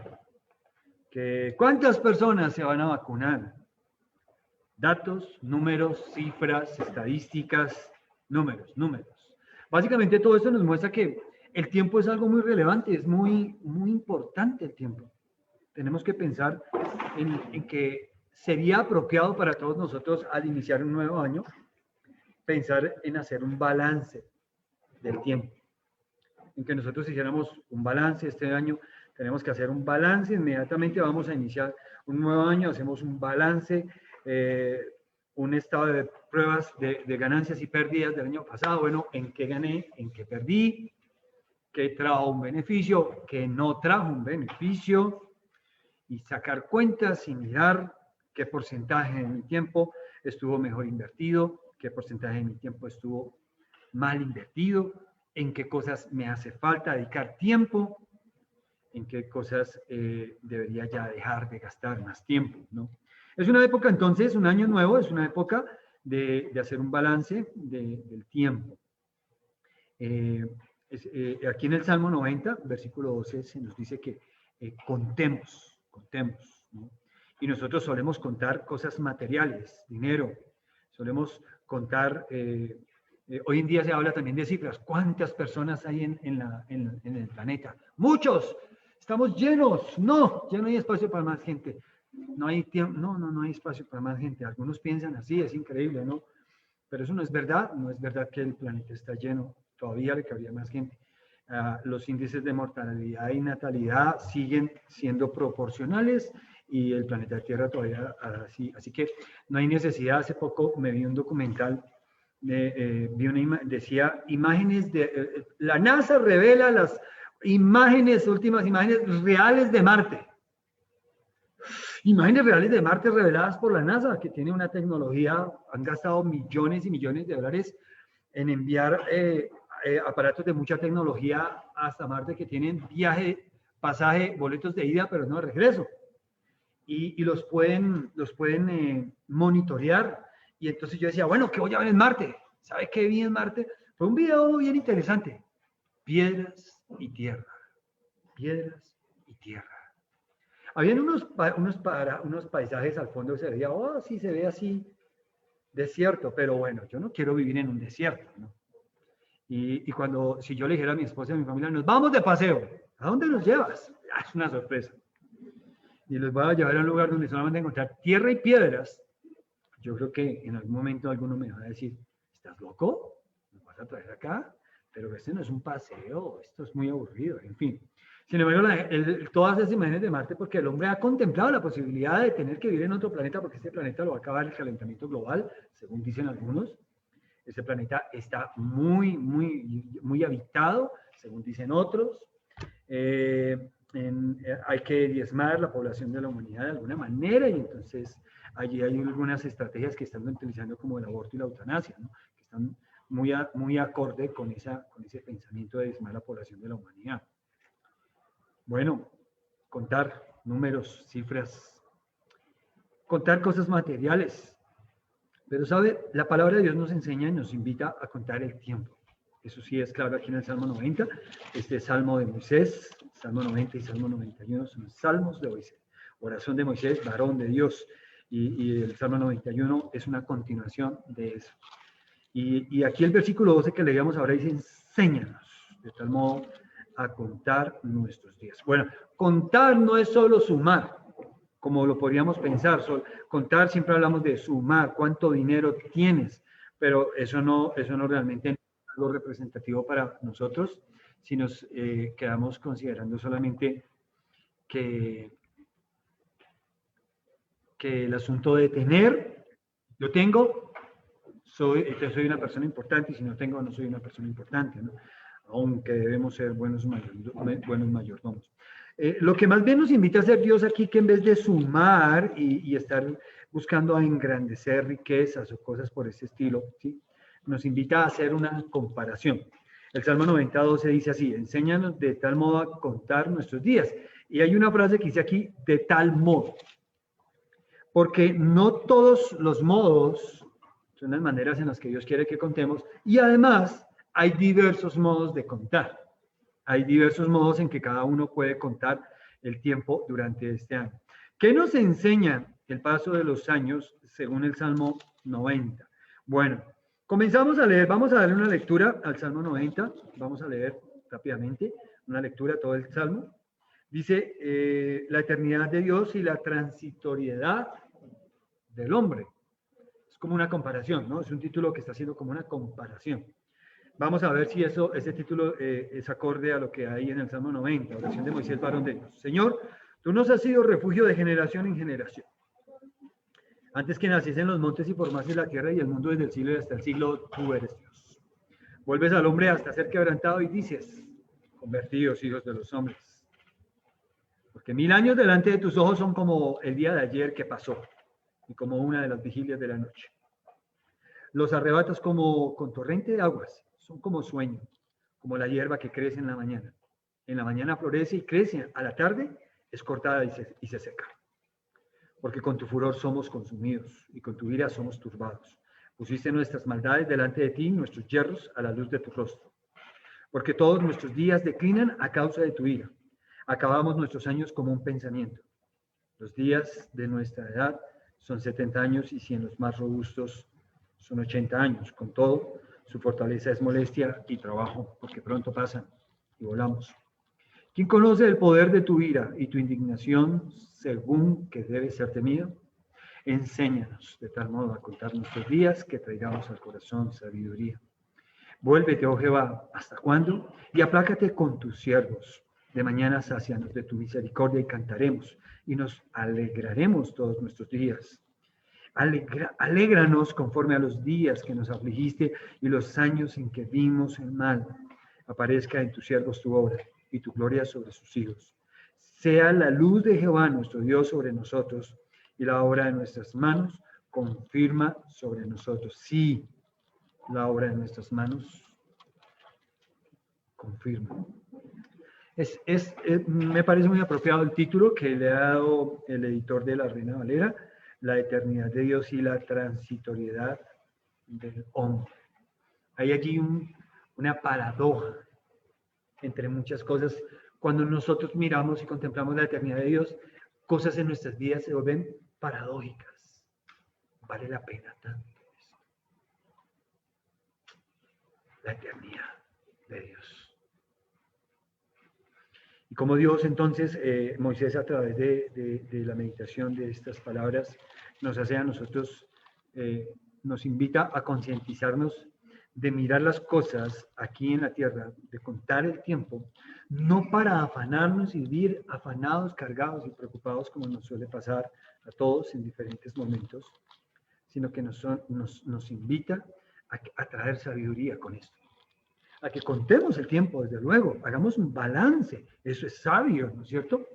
A: Que cuántas personas se van a vacunar. Datos, números, cifras, estadísticas, números. Básicamente todo esto nos muestra que el tiempo es algo muy relevante, es muy, muy importante el tiempo. Tenemos que pensar en que sería apropiado para todos nosotros al iniciar un nuevo año, pensar en hacer un balance del tiempo. En que nosotros hiciéramos un balance este año, tenemos que hacer un balance, inmediatamente vamos a iniciar un nuevo año, hacemos un balance, un estado de pruebas de ganancias y pérdidas del año pasado, bueno, en qué gané, en qué perdí, qué trajo un beneficio, qué no trajo un beneficio, y sacar cuentas y mirar qué porcentaje de mi tiempo estuvo mejor invertido, qué porcentaje de mi tiempo estuvo mal invertido, en qué cosas me hace falta dedicar tiempo, en qué cosas debería ya dejar de gastar más tiempo, ¿no? Es una época entonces, un año nuevo, es una época de hacer un balance del tiempo. Aquí en el Salmo 90, versículo 12, se nos dice que contemos, ¿no? Y nosotros solemos contar cosas materiales, dinero, solemos contar, hoy en día se habla también de cifras, ¿cuántas personas hay en el planeta? Muchos, estamos llenos, no, ya no hay espacio para más gente, no hay tiempo, no hay espacio para más gente, algunos piensan así, es increíble, ¿no? Pero eso no es verdad, no es verdad que el planeta está lleno, todavía le cabría más gente. Los índices de mortalidad y natalidad siguen siendo proporcionales y el planeta Tierra todavía así que no hay necesidad. Hace poco me vi un documental, decía imágenes de, la NASA revela las últimas imágenes reales de Marte. Imágenes reales de Marte reveladas por la NASA, que tiene una tecnología, han gastado millones y millones de dólares en enviar aparatos de mucha tecnología hasta Marte que tienen viaje, pasaje, boletos de ida, pero no de regreso. Y los pueden monitorear. Y entonces yo decía, bueno, ¿qué voy a ver en Marte? ¿Sabe qué vi en Marte? Fue un video bien interesante. Piedras y tierra. Piedras y tierra. Habían unos paisajes al fondo que se veía, oh, sí, se ve así, desierto, pero bueno, yo no quiero vivir en un desierto, ¿no? Y si yo le dijera a mi esposa y a mi familia, nos vamos de paseo, ¿a dónde nos llevas? Es una sorpresa. Y los voy a llevar a un lugar donde solamente encontrar tierra y piedras. Yo creo que en algún momento alguno me va a decir, ¿estás loco? ¿Me vas a traer acá? Pero este no es un paseo, esto es muy aburrido, en fin. Sin embargo, todas esas imágenes de Marte, porque el hombre ha contemplado la posibilidad de tener que vivir en otro planeta, porque este planeta lo va a acabar el calentamiento global, según dicen algunos. Este planeta está muy habitado, según dicen otros. Hay que diezmar la población de la humanidad de alguna manera, y entonces allí hay algunas estrategias que están utilizando como el aborto y la eutanasia, ¿no? Que están muy acorde con ese pensamiento de diezmar la población de la humanidad. Bueno, contar números, cifras, contar cosas materiales. Pero, ¿sabe? La palabra de Dios nos enseña y nos invita a contar el tiempo. Eso sí es claro aquí en el Salmo 90. Este Salmo de Moisés, Salmo 90 y Salmo 91 son salmos de Moisés. Oración de Moisés, varón de Dios. Y el Salmo 91 es una continuación de eso. Y aquí el versículo 12 que leíamos ahora dice, enséñanos, de tal modo a contar nuestros días. Bueno, contar no es solo sumar, como lo podríamos pensar. Contar, siempre hablamos de sumar, cuánto dinero tienes, pero eso no realmente es algo representativo para nosotros, si nos quedamos considerando solamente que el asunto de tener, yo tengo, soy una persona importante, y si no tengo, no soy una persona importante, ¿no? Aunque debemos ser buenos mayordomos. Lo que más bien nos invita a hacer Dios aquí, que en vez de sumar y estar buscando a engrandecer riquezas o cosas por ese estilo, ¿sí? Nos invita a hacer una comparación. El Salmo 92 dice así, enséñanos de tal modo a contar nuestros días. Y hay una frase que dice aquí, de tal modo. Porque no todos los modos son las maneras en las que Dios quiere que contemos, y además hay diversos modos de contar. Hay diversos modos en que cada uno puede contar el tiempo durante este año. ¿Qué nos enseña el paso de los años según el Salmo 90? Bueno, comenzamos a leer, vamos a darle una lectura al Salmo 90, vamos a leer rápidamente una lectura a todo el Salmo. Dice, la eternidad de Dios y la transitoriedad del hombre. Es como una comparación, ¿no? Es un título que está haciendo como una comparación. Vamos a ver si ese título es acorde a lo que hay en el Salmo 90, oración de Moisés, varón de Dios. Señor, tú nos has sido refugio de generación en generación. Antes que naciesen los montes y formases la tierra y el mundo desde el siglo y hasta el siglo, tú eres Dios. Vuelves al hombre hasta ser quebrantado y dices, convertidos hijos de los hombres. Porque 1000 años delante de tus ojos son como el día de ayer que pasó y como una de las vigilias de la noche. Los arrebatos como con torrente de aguas. Son como sueño, como la hierba que crece en la mañana. En la mañana florece y crece, a la tarde es cortada y se seca. Porque con tu furor somos consumidos y con tu ira somos turbados. Pusiste nuestras maldades delante de ti, nuestros yerros a la luz de tu rostro. Porque todos nuestros días declinan a causa de tu ira. Acabamos nuestros años como un pensamiento. Los días de nuestra edad son 70 años y 100 los más robustos son 80 años. Con todo, su fortaleza es molestia y trabajo, porque pronto pasan y volamos. ¿Quién conoce el poder de tu ira y tu indignación según que debe ser temido? Enséñanos de tal modo a contar nuestros días que traigamos al corazón sabiduría. Vuélvete, oh Jehová, ¿hasta cuándo? Y aplácate con tus siervos. De mañana sácianos de tu misericordia y cantaremos, y nos alegraremos todos nuestros días. Alégranos conforme a los días que nos afligiste y los años en que vimos el mal. Aparezca en tus siervos tu obra y tu gloria sobre sus hijos. Sea la luz de Jehová nuestro Dios sobre nosotros y la obra de nuestras manos confirma sobre nosotros. Sí, la obra de nuestras manos confirma. Me parece muy apropiado el título que le ha dado el editor de La Reina Valera, la eternidad de Dios y la transitoriedad del hombre. Hay aquí una paradoja entre muchas cosas. Cuando nosotros miramos y contemplamos la eternidad de Dios, cosas en nuestras vidas se vuelven paradójicas. Vale la pena tanto eso. La eternidad de Dios. Y como Dios, entonces, Moisés, a través de la meditación de estas palabras, nos hace a nosotros, nos invita a concientizarnos de mirar las cosas aquí en la tierra, de contar el tiempo, no para afanarnos y vivir afanados, cargados y preocupados como nos suele pasar a todos en diferentes momentos, sino que nos invita a traer sabiduría con esto. A que contemos el tiempo, desde luego, hagamos un balance, eso es sabio, ¿no es cierto?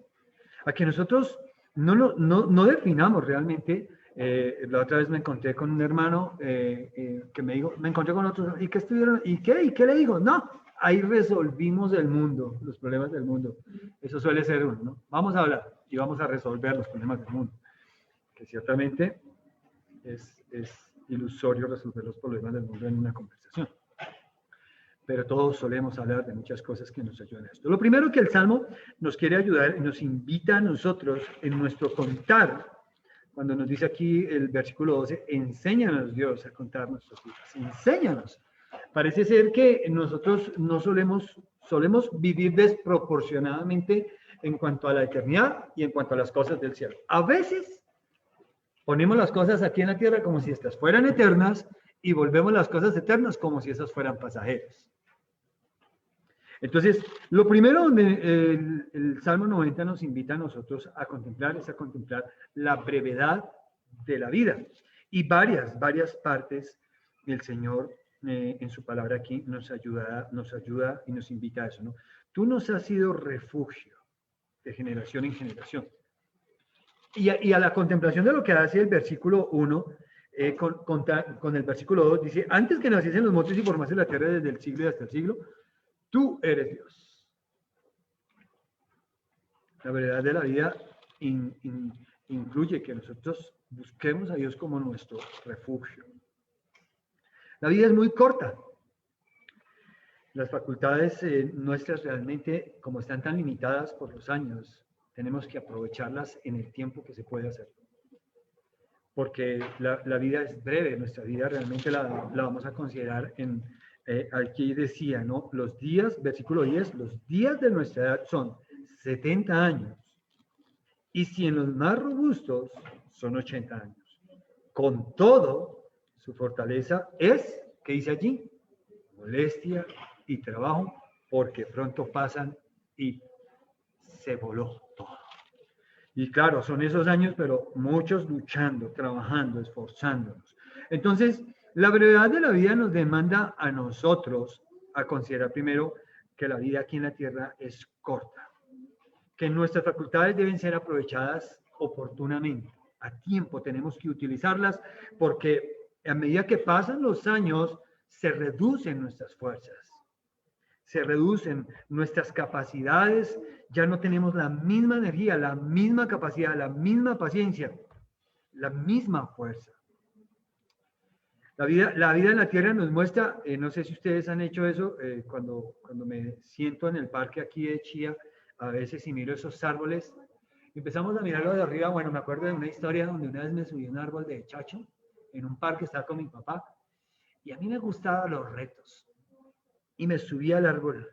A: A que nosotros no definamos realmente. La otra vez me encontré con un hermano que me dijo, me encontré con otros, ¿y qué estuvieron? ¿Y qué le digo? No, ahí resolvimos el mundo, los problemas del mundo. Eso suele ser uno, ¿no? Vamos a hablar y vamos a resolver los problemas del mundo. Que ciertamente es ilusorio resolver los problemas del mundo en una conversación. Pero todos solemos hablar de muchas cosas que nos ayudan a esto. Lo primero que el Salmo nos quiere ayudar y nos invita a nosotros en nuestro contar, cuando nos dice aquí el versículo 12, enséñanos Dios a contar nuestros días, enséñanos. Parece ser que nosotros no solemos vivir desproporcionadamente en cuanto a la eternidad y en cuanto a las cosas del cielo. A veces ponemos las cosas aquí en la tierra como si estas fueran eternas y volvemos las cosas eternas como si esas fueran pasajeras. Entonces, lo primero donde el Salmo 90 nos invita a nosotros a contemplar es a contemplar la brevedad de la vida. Y varias partes del Señor en su palabra aquí nos ayuda y nos invita a eso, ¿no? Tú nos has sido refugio de generación en generación. Y a la contemplación de lo que hace el versículo 1, con el versículo 2, dice, antes que naciesen los montes y formase la tierra desde el siglo y hasta el siglo, tú eres Dios. La verdad de la vida incluye que nosotros busquemos a Dios como nuestro refugio. La vida es muy corta. Las facultades nuestras realmente, como están tan limitadas por los años, tenemos que aprovecharlas en el tiempo que se puede hacer. Porque la vida es breve, nuestra vida realmente la vamos a considerar en... aquí decía, ¿no? Los días, versículo 10, los días de nuestra edad son 70 años. Y si en los más robustos son 80 años. Con todo, su fortaleza es, ¿qué dice allí? Molestia y trabajo, porque pronto pasan y se voló todo. Y claro, son esos años, pero muchos luchando, trabajando, esforzándonos. Entonces, la brevedad de la vida nos demanda a nosotros a considerar primero que la vida aquí en la tierra es corta, que nuestras facultades deben ser aprovechadas oportunamente, a tiempo tenemos que utilizarlas porque a medida que pasan los años se reducen nuestras fuerzas, se reducen nuestras capacidades, ya no tenemos la misma energía, la misma capacidad, la misma paciencia, la misma fuerza. La vida en la tierra nos muestra, no sé si ustedes han hecho eso, cuando me siento en el parque aquí de Chía, a veces y miro esos árboles, empezamos a mirarlo de arriba. Bueno, me acuerdo de una historia donde una vez me subí a un árbol de chacho, en un parque, estaba con mi papá, y a mí me gustaban los retos, y me subí al árbol,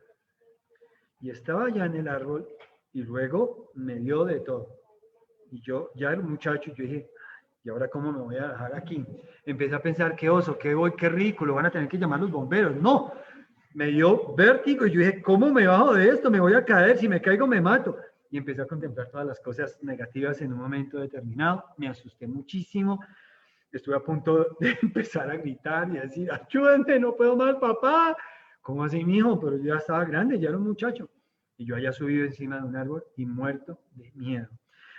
A: y estaba allá en el árbol, y luego me dio de todo, y yo ya era un muchacho, y yo dije, ¿y ahora cómo me voy a dejar aquí? Empecé a pensar, qué oso, qué ridículo, van a tener que llamar los bomberos. No, me dio vértigo y yo dije, ¿cómo me bajo de esto? Me voy a caer, si me caigo me mato. Y empecé a contemplar todas las cosas negativas en un momento determinado. Me asusté muchísimo. Estuve a punto de empezar a gritar y a decir, ayúdenme, no puedo más, papá. ¿Cómo así, mijo? Pero yo ya estaba grande, ya era un muchacho. Y yo había subido encima de un árbol y muerto de miedo.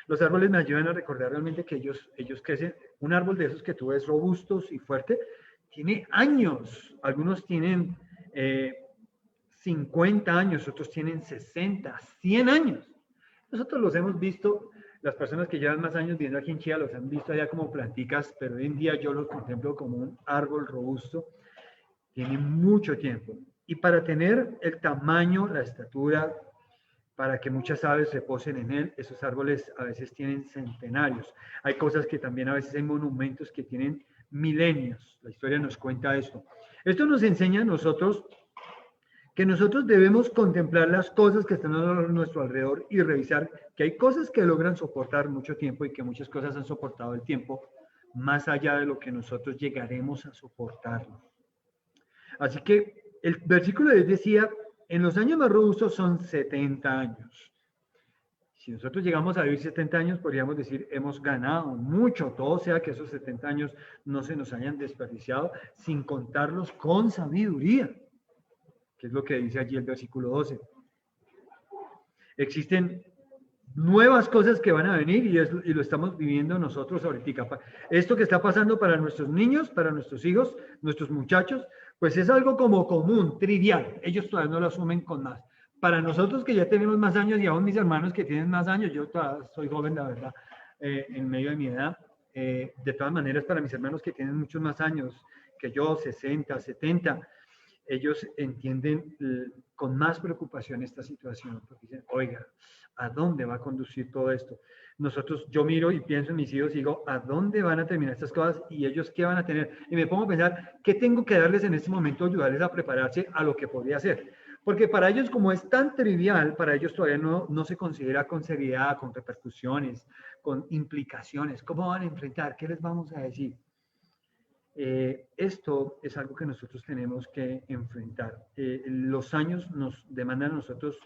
A: Los árboles me ayudan a recordar realmente que ellos crecen. Un árbol de esos que tú ves robustos y fuerte, tiene años. Algunos tienen 50 años, otros tienen 60, 100 años. Nosotros los hemos visto, las personas que llevan más años viviendo aquí en Chía los han visto allá como planticas, pero hoy en día yo los contemplo como un árbol robusto. Tiene mucho tiempo. Y para tener el tamaño, la estatura, para que muchas aves reposen en él, esos árboles a veces tienen centenarios. Hay cosas que también a veces hay monumentos que tienen milenios. La historia nos cuenta esto. Esto nos enseña a nosotros que nosotros debemos contemplar las cosas que están a nuestro alrededor y revisar que hay cosas que logran soportar mucho tiempo y que muchas cosas han soportado el tiempo más allá de lo que nosotros llegaremos a soportarlo. Así que el versículo 10 decía, en los años más robustos son 70 años. Si nosotros llegamos a vivir 70 años, podríamos decir, hemos ganado mucho, todo sea que esos 70 años no se nos hayan desperdiciado, sin contarlos con sabiduría, que es lo que dice allí el versículo 12. Existen nuevas cosas que van a venir y lo estamos viviendo nosotros ahorita. Esto que está pasando para nuestros niños, para nuestros hijos, nuestros muchachos, pues es algo como común, trivial. Ellos todavía no lo asumen con más. Para nosotros que ya tenemos más años y aún mis hermanos que tienen más años, yo todavía soy joven, la verdad, en medio de mi edad. De todas maneras, para mis hermanos que tienen muchos más años que yo, 60, 70, ellos entienden con más preocupación esta situación, porque dicen, oiga, ¿a dónde va a conducir todo esto? Yo miro y pienso en mis hijos y digo, ¿a dónde van a terminar estas cosas? ¿Y ellos qué van a tener? Y me pongo a pensar, ¿qué tengo que darles en este momento? Ayudarles a prepararse a lo que podría ser. Porque para ellos, como es tan trivial, para ellos todavía no se considera con seriedad, con repercusiones, con implicaciones. ¿Cómo van a enfrentar? ¿Qué les vamos a decir? Esto es algo que nosotros tenemos que enfrentar. Los años nos demandan a nosotros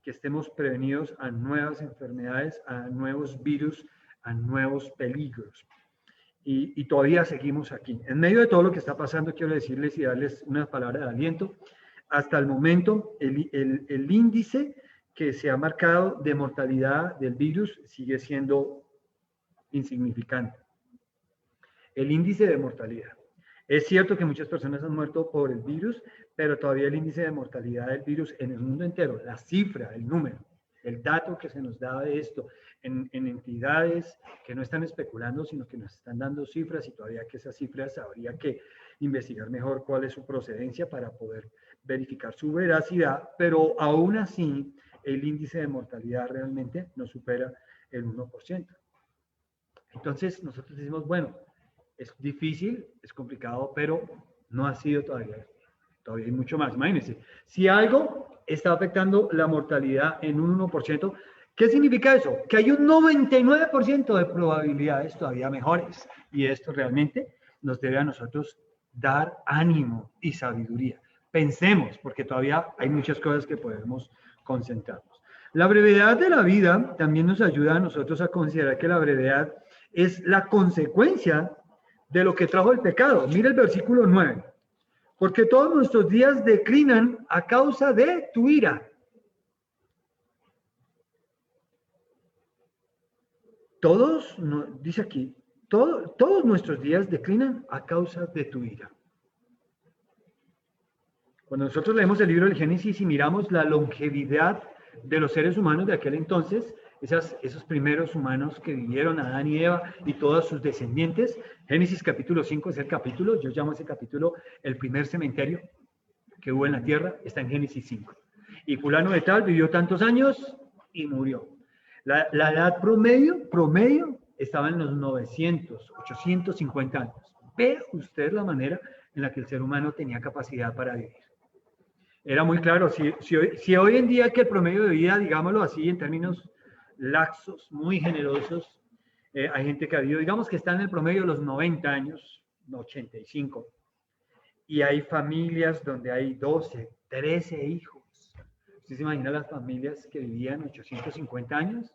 A: que estemos prevenidos a nuevas enfermedades, a nuevos virus, a nuevos peligros. Y todavía seguimos aquí. En medio de todo lo que está pasando, quiero decirles y darles una palabra de aliento. Hasta el momento, el índice que se ha marcado de mortalidad del virus sigue siendo insignificante. El índice de mortalidad. Es cierto que muchas personas han muerto por el virus, pero todavía el índice de mortalidad del virus en el mundo entero, la cifra, el número, el dato que se nos da de esto en entidades que no están especulando, sino que nos están dando cifras y todavía que esas cifras habría que investigar mejor cuál es su procedencia para poder verificar su veracidad, pero aún así el índice de mortalidad realmente no supera el 1%. Entonces nosotros decimos, bueno, es difícil, es complicado, pero no ha sido todavía. Todavía hay mucho más. Imagínense, si algo está afectando la mortalidad en un 1%, ¿qué significa eso? Que hay un 99% de probabilidades todavía mejores. Y esto realmente nos debe a nosotros dar ánimo y sabiduría. Pensemos, porque todavía hay muchas cosas que podemos concentrarnos. La brevedad de la vida también nos ayuda a nosotros a considerar que la brevedad es la consecuencia de lo que trajo el pecado. Mira el versículo 9. Porque todos nuestros días declinan a causa de tu ira. Todos, dice aquí, todos nuestros días declinan a causa de tu ira. Cuando nosotros leemos el libro del Génesis y miramos la longevidad de los seres humanos de aquel entonces, esos primeros humanos que vivieron, Adán y Eva y todos sus descendientes, Génesis capítulo 5 es el capítulo, yo llamo ese capítulo el primer cementerio que hubo en la tierra, está en Génesis 5. Y fulano de tal vivió tantos años y murió. La edad promedio estaba en los 900, 850 años. Ve usted la manera en la que el ser humano tenía capacidad para vivir. Era muy claro, si hoy en día que el promedio de vida, digámoslo así, en términos laxos, muy generosos, hay gente que ha vivido, digamos que está en el promedio de los 90 años, 85, y hay familias donde hay 12, 13 hijos. ¿Usted se imagina las familias que vivían 850 años?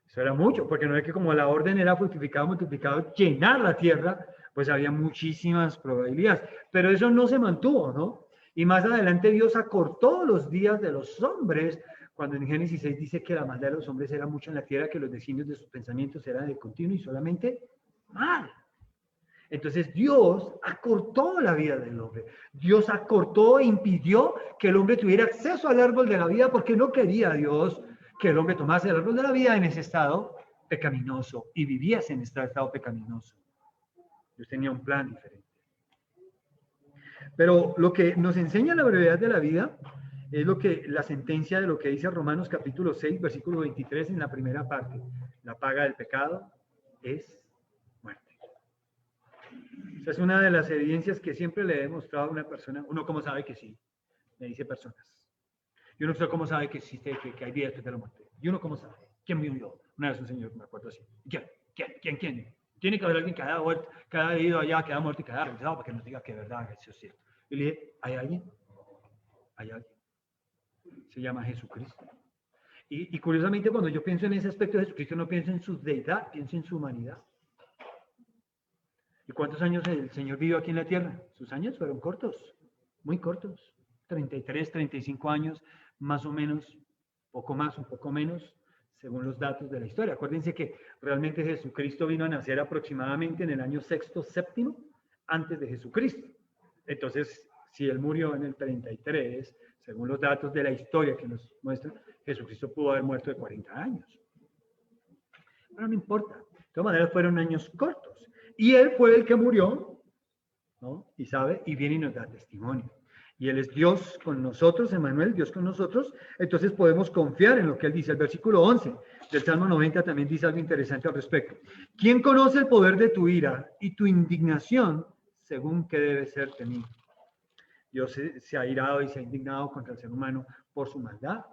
A: Eso era mucho, porque no es que como la orden era fructificado, multiplicado, llenar la tierra, pues había muchísimas probabilidades, pero eso no se mantuvo, ¿no? Y más adelante Dios acortó los días de los hombres, cuando en Génesis 6 dice que la maldad de los hombres era mucha en la tierra, que los designios de sus pensamientos eran de continuo y solamente mal. Entonces Dios acortó la vida del hombre. Dios acortó e impidió que el hombre tuviera acceso al árbol de la vida porque no quería Dios que el hombre tomase el árbol de la vida en ese estado pecaminoso y viviese en este estado pecaminoso. Dios tenía un plan diferente. Pero lo que nos enseña la brevedad de la vida es la sentencia de lo que dice Romanos capítulo 6, versículo 23 en la primera parte. La paga del pecado es muerte. Esa es una de las evidencias que siempre le he demostrado a una persona. Uno cómo sabe que sí, me dice personas. Y uno cómo sabe que existe, que hay vida después de la muerte. Y uno cómo sabe. ¿Quién murió? Una vez un señor, me acuerdo así. ¿Quién? Tiene que haber alguien que haya ido allá, que haya muerto y que haya regresado para que nos diga que es verdad, eso es cierto. Y le dije, ¿hay alguien? Hay alguien. Se llama Jesucristo. Y curiosamente, cuando yo pienso en ese aspecto de Jesucristo, no pienso en su deidad, pienso en su humanidad. ¿Y cuántos años el Señor vivió aquí en la tierra? Sus años fueron cortos, muy cortos. 33, 35 años, más o menos, poco más, un poco menos, según los datos de la historia. Acuérdense que realmente Jesucristo vino a nacer aproximadamente en el año sexto, séptimo, antes de Jesucristo. Entonces, si él murió en el 33, según los datos de la historia que nos muestran, Jesucristo pudo haber muerto de 40 años. Pero no importa. De todas maneras, fueron años cortos. Y él fue el que murió, ¿no? Y sabe, y viene y nos da testimonio. Y él es Dios con nosotros, Emmanuel, Dios con nosotros. Entonces podemos confiar en lo que él dice. El versículo 11 del Salmo 90 también dice algo interesante al respecto. ¿Quién conoce el poder de tu ira y tu indignación según que debe ser temido? Dios se ha irado y se ha indignado contra el ser humano por su maldad.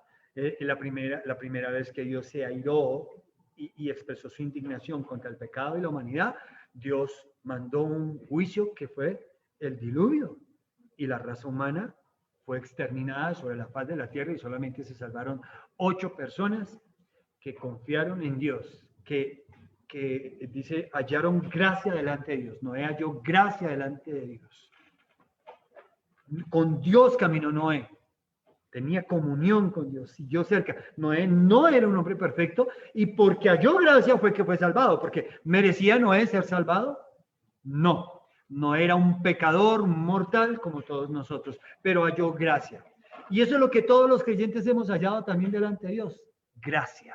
A: La primera vez que Dios se airó y expresó su indignación contra el pecado y la humanidad, Dios mandó un juicio que fue el diluvio. Y la raza humana fue exterminada sobre la faz de la tierra y solamente se salvaron 8 personas que confiaron en Dios, que dice, hallaron gracia delante de Dios. Noé halló gracia delante de Dios. Con Dios caminó Noé. Tenía comunión con Dios, siguió cerca. Noé no era un hombre perfecto y porque halló gracia fue que fue salvado. Porque ¿merecía Noé ser salvado? No. No era un pecador mortal como todos nosotros, pero halló gracia. Y eso es lo que todos los creyentes hemos hallado también delante de Dios, gracia.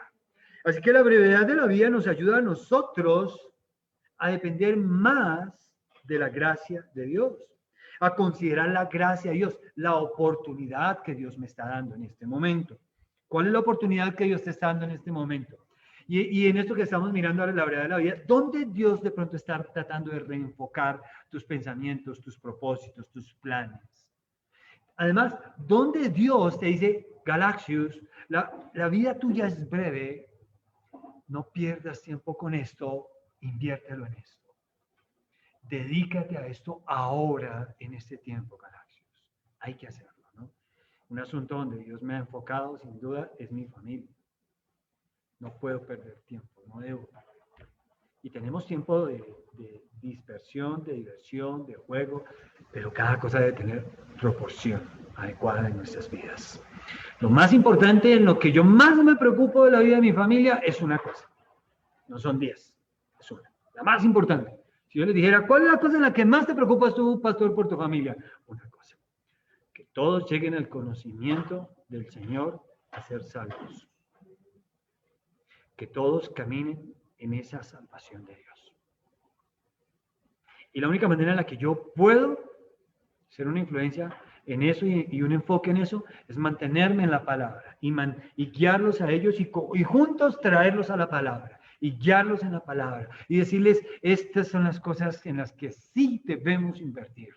A: Así que la brevedad de la vida nos ayuda a nosotros a depender más de la gracia de Dios, a considerar la gracia de Dios, la oportunidad que Dios me está dando en este momento. ¿Cuál es la oportunidad que Dios te está dando en este momento? Y en esto que estamos mirando ahora, la brevedad de la vida, ¿dónde Dios de pronto está tratando de reenfocar tus pensamientos, tus propósitos, tus planes? Además, ¿dónde Dios te dice, Galaxius, la vida tuya es breve, no pierdas tiempo con esto, inviértelo en esto. Dedícate a esto ahora, en este tiempo, Galaxius. Hay que hacerlo, ¿no? Un asunto donde Dios me ha enfocado, sin duda, es mi familia. No puedo perder tiempo, no debo. Y tenemos tiempo de dispersión, de diversión, de juego, pero cada cosa debe tener proporción adecuada en nuestras vidas. Lo más importante, en lo que yo más me preocupo de la vida de mi familia, es una cosa. No son 10, es una. La más importante. Si yo les dijera, ¿cuál es la cosa en la que más te preocupas tú, pastor, por tu familia? Una cosa. Que todos lleguen al conocimiento del Señor a ser salvos. Que todos caminen en esa salvación de Dios. Y la única manera en la que yo puedo ser una influencia en eso y un enfoque en eso es mantenerme en la palabra y guiarlos a ellos y juntos traerlos a la palabra y guiarlos en la palabra y decirles, estas son las cosas en las que sí debemos invertir.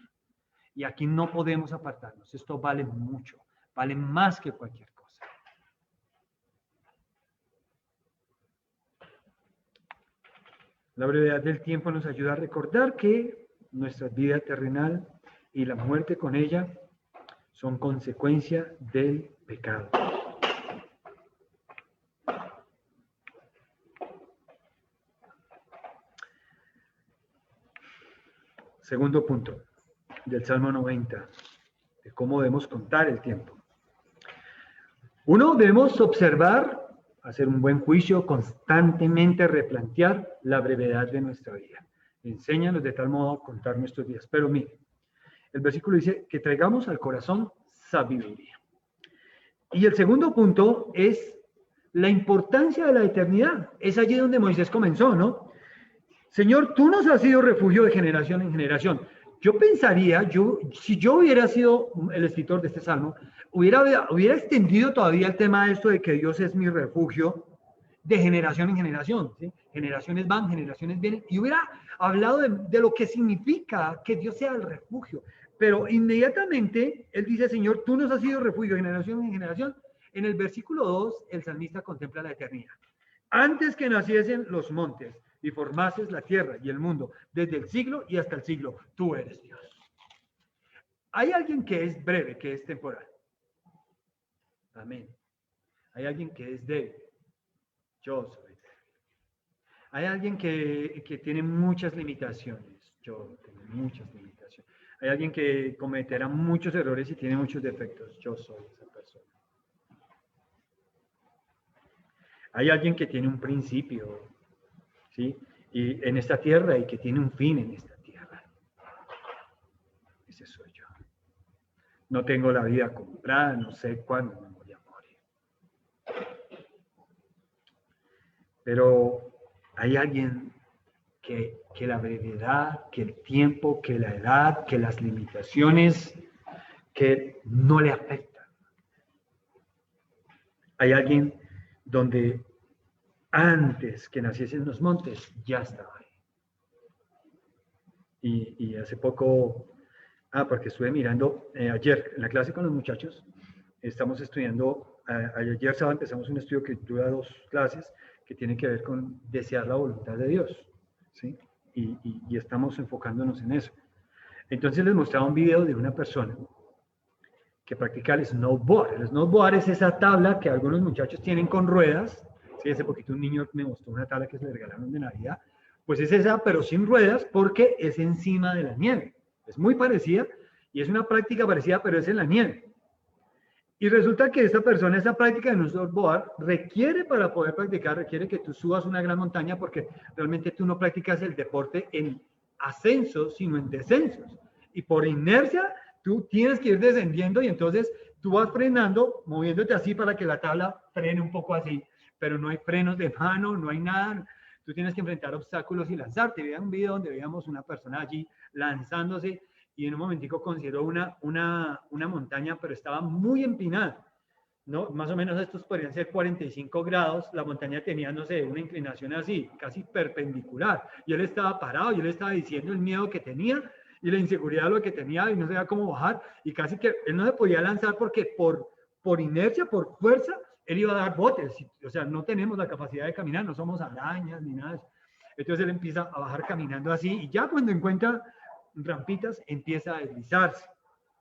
A: Y aquí no podemos apartarnos. Esto vale mucho, vale más que cualquier cosa. La brevedad del tiempo nos ayuda a recordar que nuestra vida terrenal y la muerte con ella son consecuencia del pecado. Segundo punto del Salmo 90, de cómo debemos contar el tiempo. Uno, debemos observar, hacer un buen juicio, constantemente replantear la brevedad de nuestra vida. Enséñanos de tal modo a contar nuestros días. Pero mire, el versículo dice que traigamos al corazón sabiduría. Y el segundo punto es la importancia de la eternidad. Es allí donde Moisés comenzó, ¿no? Señor, tú nos has sido refugio de generación en generación. Yo pensaría, si yo hubiera sido el escritor de este salmo, hubiera extendido todavía el tema de esto de que Dios es mi refugio de generación en generación. ¿Sí? Generaciones van, generaciones vienen, y hubiera hablado de lo que significa que Dios sea el refugio. Pero inmediatamente él dice, Señor, tú nos has sido refugio de generación en generación. En el versículo 2, el salmista contempla la eternidad. Antes que naciesen los montes y formases la tierra y el mundo, desde el siglo y hasta el siglo, tú eres Dios. Hay alguien que es breve, que es temporal. Amén. Hay alguien que es débil. Yo soy débil. Hay alguien que tiene muchas limitaciones. Yo tengo muchas limitaciones. Hay alguien que cometerá muchos errores y tiene muchos defectos. Yo soy esa persona. Hay alguien que tiene un principio, ¿sí? Y en esta tierra y que tiene un fin en esta tierra. Ese soy yo. No tengo la vida comprada, no sé cuándo me voy a morir. Pero hay alguien que la brevedad, que el tiempo, que la edad, que las limitaciones, que no le afectan. Hay alguien donde antes que naciesen los montes ya estaba ahí. Y hace poco, porque estuve mirando ayer en la clase con los muchachos, estamos estudiando, ayer sábado empezamos un estudio que dura 2 clases que tiene que ver con desear la voluntad de Dios, ¿sí? Y estamos enfocándonos en eso. Entonces les mostraba un video de una persona que practica el snowboard. El snowboard es esa tabla que algunos muchachos tienen con ruedas. Sí, hace poquito un niño me mostró una tabla que se le regalaron de Navidad. Pues es esa, pero sin ruedas, porque es encima de la nieve. Es muy parecida y es una práctica parecida, pero es en la nieve. Y resulta que esta persona, esa práctica de snowboard, requiere para poder practicar, requiere que tú subas una gran montaña, porque realmente tú no practicas el deporte en ascensos, sino en descensos. Y por inercia, tú tienes que ir descendiendo y entonces tú vas frenando, moviéndote así para que la tabla frene un poco así, pero no hay frenos de mano, no hay nada. Tú tienes que enfrentar obstáculos y lanzarte. Veía un video donde veíamos una persona allí lanzándose y en un momentico consideró una montaña, pero estaba muy empinada, ¿no? Más o menos estos podrían ser 45 grados, la montaña tenía, no sé, una inclinación así, casi perpendicular, y él estaba parado, y él estaba diciendo el miedo que tenía, y la inseguridad de lo que tenía, y no sabía cómo bajar, y casi que él no se podía lanzar porque por inercia, por fuerza, él iba a dar botes, o sea, no tenemos la capacidad de caminar, no somos arañas ni nada de eso. Entonces él empieza a bajar caminando así, y ya cuando encuentra rampitas empieza a deslizarse,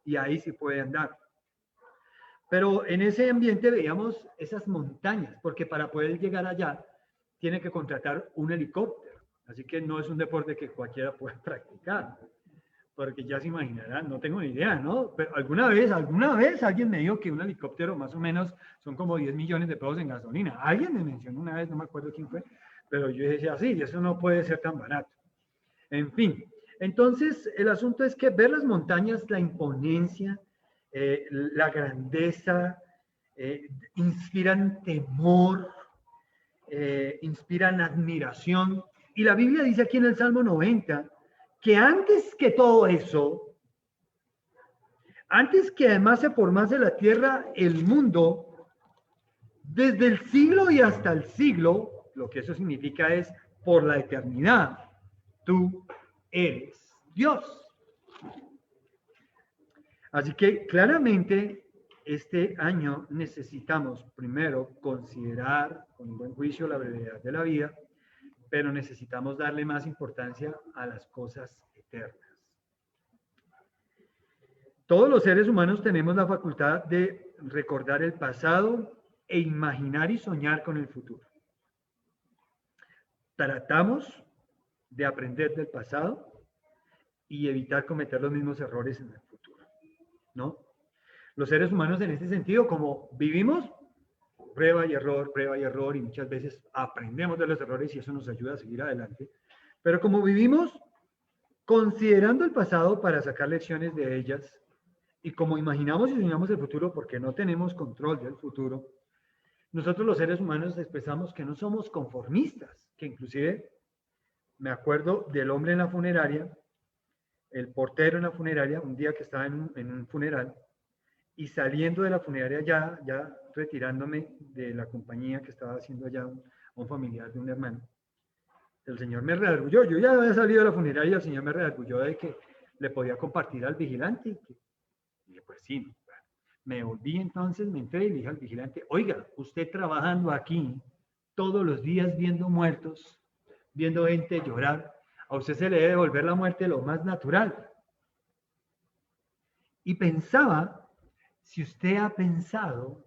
A: y ahí sí puede andar. Pero en ese ambiente veíamos esas montañas, porque para poder llegar allá tiene que contratar un helicóptero, así que no es un deporte que cualquiera pueda practicar, porque ya se imaginarán, no tengo ni idea, ¿no? Pero alguna vez alguien me dijo que un helicóptero más o menos son como 10 millones de pesos en gasolina. Alguien me mencionó una vez, no me acuerdo quién fue, pero yo decía, así, eso no puede ser tan barato. En fin, entonces el asunto es que ver las montañas, la imponencia, la grandeza, inspiran temor, inspiran admiración. Y la Biblia dice aquí en el Salmo 90 que antes que todo eso, antes que además se formase la tierra, el mundo, desde el siglo y hasta el siglo, lo que eso significa es por la eternidad, tú eres Dios. Así que claramente este año necesitamos primero considerar con buen juicio la brevedad de la vida, pero necesitamos darle más importancia a las cosas eternas. Todos los seres humanos tenemos la facultad de recordar el pasado e imaginar y soñar con el futuro. Tratamos de aprender del pasado y evitar cometer los mismos errores en el futuro, ¿no? Los seres humanos en este sentido, como vivimos, prueba y error, y muchas veces aprendemos de los errores y eso nos ayuda a seguir adelante. Pero como vivimos considerando el pasado para sacar lecciones de ellas, y como imaginamos y soñamos el futuro porque no tenemos control del futuro, nosotros los seres humanos expresamos que no somos conformistas, que inclusive me acuerdo del hombre en la funeraria, el portero en la funeraria, un día que estaba en un funeral, y saliendo de la funeraria ya retirándome de la compañía que estaba haciendo allá un familiar de un hermano, el señor me redarguyó. Yo ya había salido de la funeraria y el señor me redarguyó de que le podía compartir al vigilante. Y dije, pues sí. Me volví entonces, me entré y le dije al vigilante, oiga, usted trabajando aquí todos los días viendo muertos, viendo gente llorar, a usted se le debe devolver la muerte lo más natural. Y pensaba, si usted ha pensado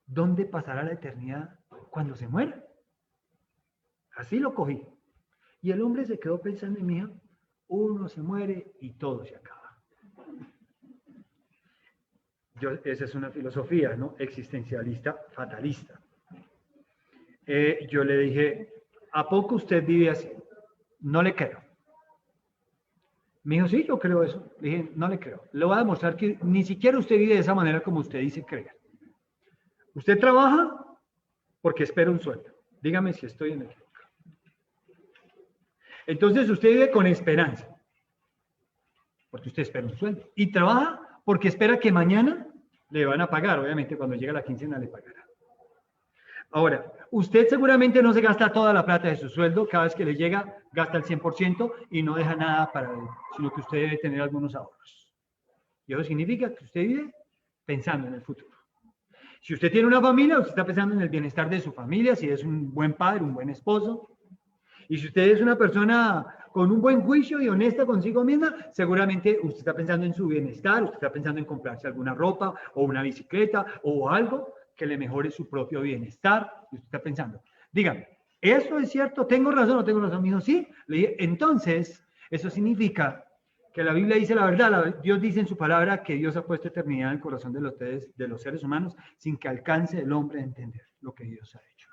A: dónde pasará la eternidad cuando se muera. Así lo cogí. Y el hombre se quedó pensando en mí, uno se muere y todo se acaba. Esa es una filosofía, ¿no? Existencialista, fatalista. Yo le dije, ¿a poco usted vive así? No le creo. Me dijo, sí, yo creo eso. Le dije, no le creo. Le voy a demostrar que ni siquiera usted vive de esa manera como usted dice creer. Usted trabaja porque espera un sueldo. Dígame si estoy en el equipo. Entonces usted vive con esperanza, porque usted espera un sueldo. Y trabaja porque espera que mañana le van a pagar. Obviamente cuando llega la quincena le pagará. Ahora, usted seguramente no se gasta toda la plata de su sueldo, cada vez que le llega gasta el 100% y no deja nada para él, sino que usted debe tener algunos ahorros. Y eso significa que usted vive pensando en el futuro. Si usted tiene una familia, usted está pensando en el bienestar de su familia, si es un buen padre, un buen esposo. Y si usted es una persona con un buen juicio y honesta consigo misma, seguramente usted está pensando en su bienestar, usted está pensando en comprarse alguna ropa o una bicicleta o algo que le mejore su propio bienestar. Y usted está pensando, dígame, ¿eso es cierto? ¿Tengo razón o no tengo razón? Me dijo, sí. Le dije, entonces, eso significa que la Biblia dice la verdad. Dios dice en su palabra que Dios ha puesto eternidad en el corazón de los seres humanos sin que alcance el hombre a entender lo que Dios ha hecho.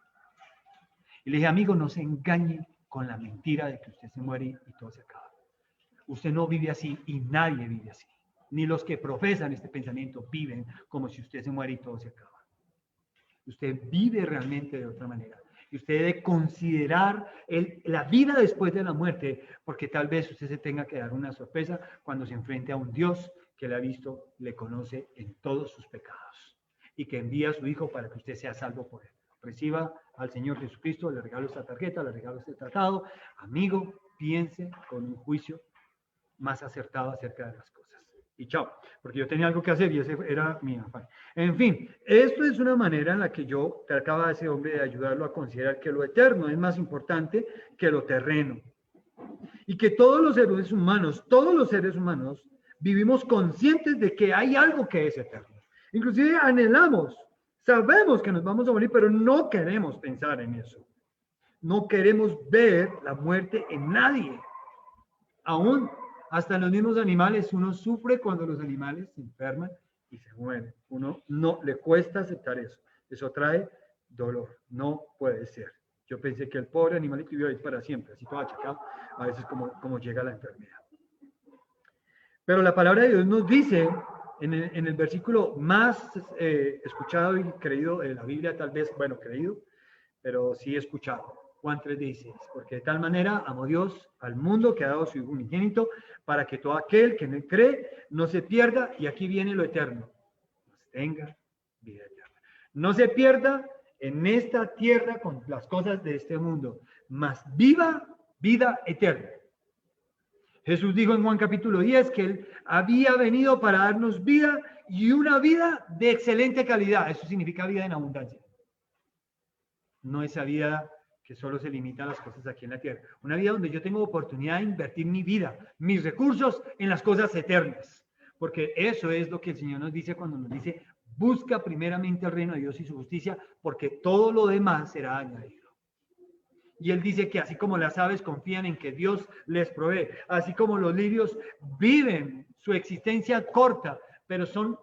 A: Y le dije, amigo, no se engañe con la mentira de que usted se muere y todo se acaba. Usted no vive así y nadie vive así. Ni los que profesan este pensamiento viven como si usted se muere y todo se acaba. Usted vive realmente de otra manera. Y usted debe considerar la vida después de la muerte, porque tal vez usted se tenga que dar una sorpresa cuando se enfrente a un Dios que le ha visto, le conoce en todos sus pecados y que envía a su Hijo para que usted sea salvo por él. Reciba al Señor Jesucristo, le regalo esta tarjeta, le regalo este tratado. Amigo, piense con un juicio más acertado acerca de las cosas. Y chao, porque yo tenía algo que hacer y ese era mi afán. En fin, esto es una manera en la que yo trataba a ese hombre de ayudarlo a considerar que lo eterno es más importante que lo terreno. Y que todos los seres humanos, vivimos conscientes de que hay algo que es eterno. Inclusive anhelamos, sabemos que nos vamos a morir, pero no queremos pensar en eso. No queremos ver la muerte en nadie. Aún hasta los mismos animales, uno sufre cuando los animales se enferman y se mueren. Uno no le cuesta aceptar eso. Eso trae dolor. No puede ser. Yo pensé que el pobre animalito iba a ir para siempre, así todo achacado, a veces como llega la enfermedad. Pero la palabra de Dios nos dice, en el versículo más escuchado y creído de la Biblia, tal vez, bueno, creído, pero sí escuchado. Juan 3:16, porque de tal manera amó Dios al mundo que ha dado su Hijo unigénito para que todo aquel que en él cree no se pierda, y aquí viene lo eterno, pues tenga vida eterna. No se pierda en esta tierra con las cosas de este mundo, mas viva vida eterna. Jesús dijo en Juan capítulo 10 que él había venido para darnos vida y una vida de excelente calidad. Eso significa vida en abundancia. No esa vida que solo se limita a las cosas aquí en la tierra. Una vida donde yo tengo oportunidad de invertir mi vida, mis recursos en las cosas eternas. Porque eso es lo que el Señor nos dice cuando nos dice, busca primeramente el reino de Dios y su justicia, porque todo lo demás será añadido. Y Él dice que así como las aves confían en que Dios les provee, así como los lirios viven su existencia corta, pero son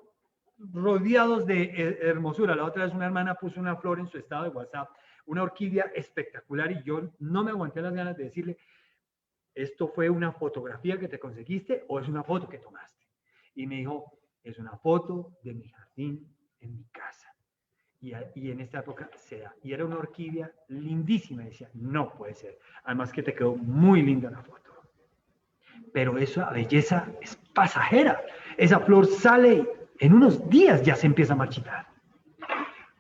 A: rodeados de hermosura. La otra vez una hermana puso una flor en su estado de WhatsApp, una orquídea espectacular, y yo no me aguanté las ganas de decirle, ¿esto fue una fotografía que te conseguiste o es una foto que tomaste? Y me dijo, es una foto de mi jardín en mi casa. Y en esta época se da. Y era una orquídea lindísima. Y decía, no puede ser. Además que te quedó muy linda la foto. Pero esa belleza es pasajera. Esa flor sale en unos días, ya se empieza a marchitar.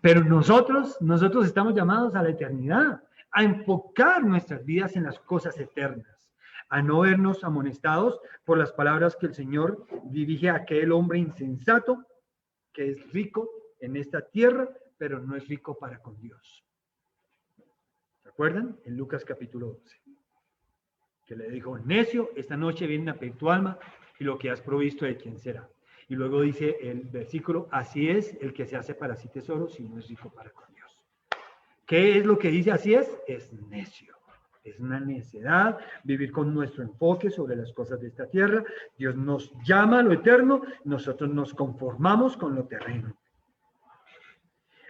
A: Pero nosotros estamos llamados a la eternidad, a enfocar nuestras vidas en las cosas eternas, a no vernos amonestados por las palabras que el Señor dirige a aquel hombre insensato que es rico en esta tierra, pero no es rico para con Dios. ¿Se acuerdan? En Lucas capítulo 12. Que le dijo, necio, esta noche vienen a pedir tu alma y lo que has provisto de quién será. Y luego dice el versículo, así es el que se hace para sí tesoro si no es rico para con Dios. ¿Qué es lo que dice así es? Es necio. Es una necedad vivir con nuestro enfoque sobre las cosas de esta tierra. Dios nos llama a lo eterno, nosotros nos conformamos con lo terreno.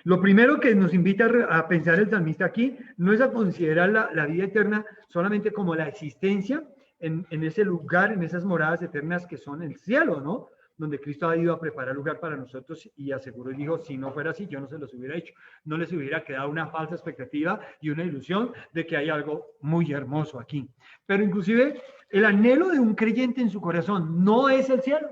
A: Lo primero que nos invita a pensar el salmista aquí no es a considerar la vida eterna solamente como la existencia en ese lugar, en esas moradas eternas que son el cielo, ¿no? Donde Cristo ha ido a preparar lugar para nosotros y aseguró y dijo, si no fuera así, yo no se los hubiera hecho. No les hubiera quedado una falsa expectativa y una ilusión de que hay algo muy hermoso aquí. Pero inclusive el anhelo de un creyente en su corazón no es el cielo.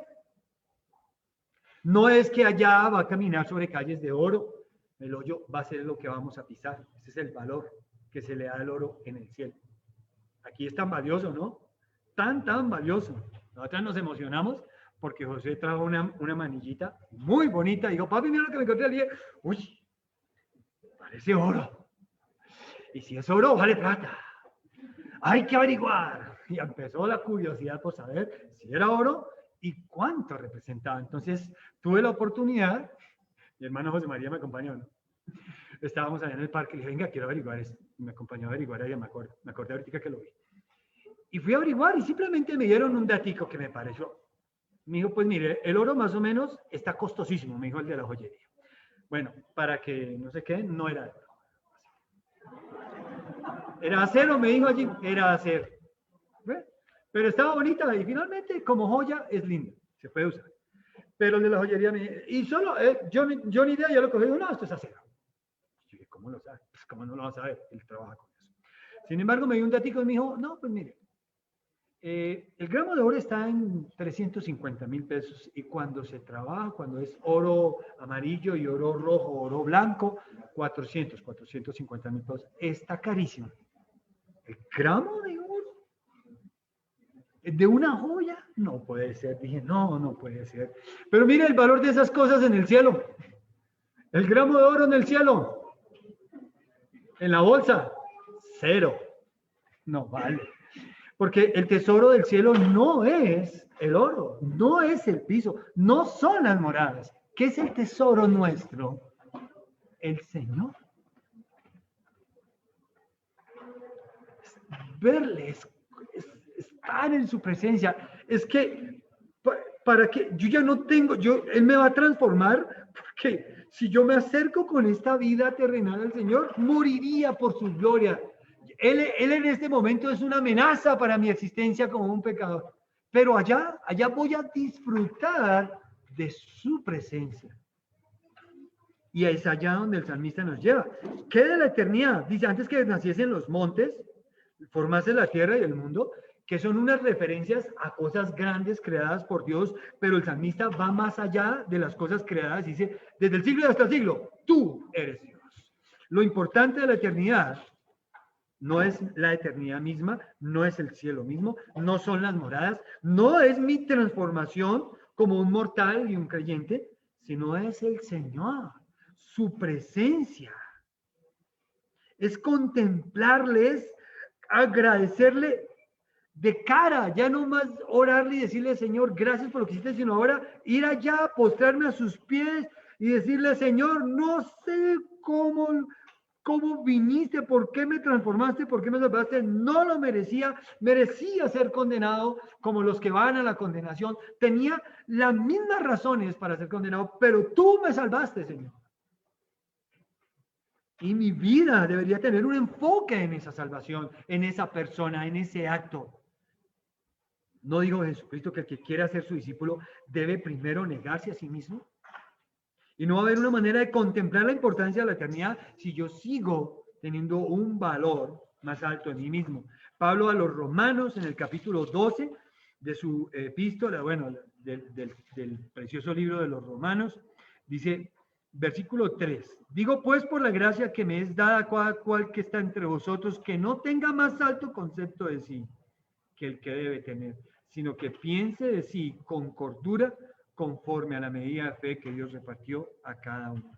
A: No es que allá va a caminar sobre calles de oro. El hoyo va a ser lo que vamos a pisar. Ese es el valor que se le da al oro en el cielo. Aquí es tan valioso, ¿no? Tan valioso. Nosotros nos emocionamos porque José trajo una manillita muy bonita. Dijo, papi, mira lo que me encontré ayer. Uy, parece oro. Y si es oro, vale plata. Hay que averiguar. Y empezó la curiosidad por saber si era oro y cuánto representaba. Entonces, tuve la oportunidad, mi hermano José María me acompañó, ¿no? Estábamos allá en el parque y le dije, venga, quiero averiguar esto. Y me acompañó a averiguar allá, me acordé ahorita que lo vi. Y fui a averiguar y simplemente me dieron un datico que me pareció. Me dijo, pues mire, el oro más o menos está costosísimo, me dijo el de la joyería. Bueno, para que no sé qué, no era oro. Era acero, me dijo allí, era acero. ¿Ve? Pero estaba bonita y finalmente como joya es linda, se puede usar. Pero el de la joyería me dijo, y solo, yo ni idea, yo lo cogí, no, esto es acero. Yo dije, ¿cómo lo sabe? Pues cómo no lo va a saber, él trabaja con eso. Sin embargo, me dio un datico y me dijo, no, pues mire, el gramo de oro está en 350,000 pesos y cuando se trabaja, cuando es oro amarillo y oro rojo, oro blanco, 450,000 pesos. Está carísimo. ¿El gramo de oro? ¿De una joya? No puede ser. Dije, no puede ser. Pero mire el valor de esas cosas en el cielo. El gramo de oro en el cielo. En la bolsa, 0. No vale. Porque el tesoro del cielo no es el oro, no es el piso, no son las moradas. ¿Qué es el tesoro nuestro? El Señor. Verles, estar en su presencia. Es que, para que yo ya no tengo, Él me va a transformar, porque si yo me acerco con esta vida terrenal al Señor, moriría por su gloria. Él en este momento es una amenaza para mi existencia como un pecador. Pero allá voy a disfrutar de su presencia. Y es allá donde el salmista nos lleva. ¿Qué de la eternidad? Dice, antes que naciesen los montes, formase la tierra y el mundo, que son unas referencias a cosas grandes creadas por Dios, pero el salmista va más allá de las cosas creadas y dice, desde el siglo hasta el siglo, tú eres Dios. Lo importante de la eternidad no es la eternidad misma, no es el cielo mismo, no son las moradas, no es mi transformación como un mortal y un creyente, sino es el Señor, su presencia. Es contemplarles, agradecerle de cara, ya no más orarle y decirle, Señor, gracias por lo que hiciste, sino ahora ir allá, postrarme a sus pies y decirle, Señor, no sé cómo viniste, por qué me transformaste, por qué me salvaste, no lo merecía ser condenado como los que van a la condenación, tenía las mismas razones para ser condenado, pero tú me salvaste, Señor. Y mi vida debería tener un enfoque en esa salvación, en esa persona, en ese acto. ¿No dijo Jesucristo que el que quiera ser su discípulo debe primero negarse a sí mismo? Y no va a haber una manera de contemplar la importancia de la eternidad si yo sigo teniendo un valor más alto en mí mismo. Pablo a los romanos, en el capítulo 12 de su epístola, bueno, del precioso libro de los romanos, dice, versículo 3, digo pues por la gracia que me es dada a cual que está entre vosotros, que no tenga más alto concepto de sí que el que debe tener, sino que piense de sí con cordura, conforme a la medida de fe que Dios repartió a cada uno.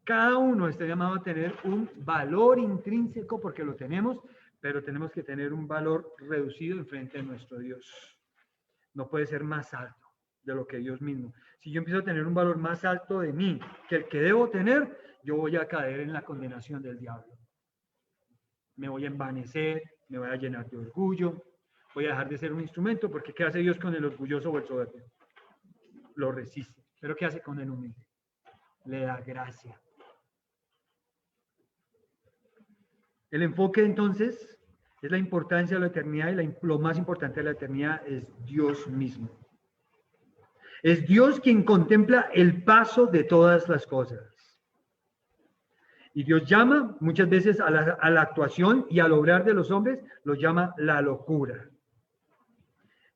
A: Cada uno está llamado a tener un valor intrínseco porque lo tenemos, pero tenemos que tener un valor reducido en frente de nuestro Dios. No puede ser más alto. de lo que Dios mismo. Si yo empiezo a tener un valor más alto de mí que el que debo tener, yo voy a caer en la condenación del diablo. Me voy a envanecer, me voy a llenar de orgullo, voy a dejar de ser un instrumento, porque ¿qué hace Dios con el orgulloso o el soberbio? Lo resiste. ¿Pero qué hace con el humilde? Le da gracia. El enfoque entonces es la importancia de la eternidad, y lo más importante de la eternidad es Dios mismo. Es Dios quien contempla el paso de todas las cosas. Y Dios llama muchas veces a la actuación y al obrar de los hombres, lo llama la locura.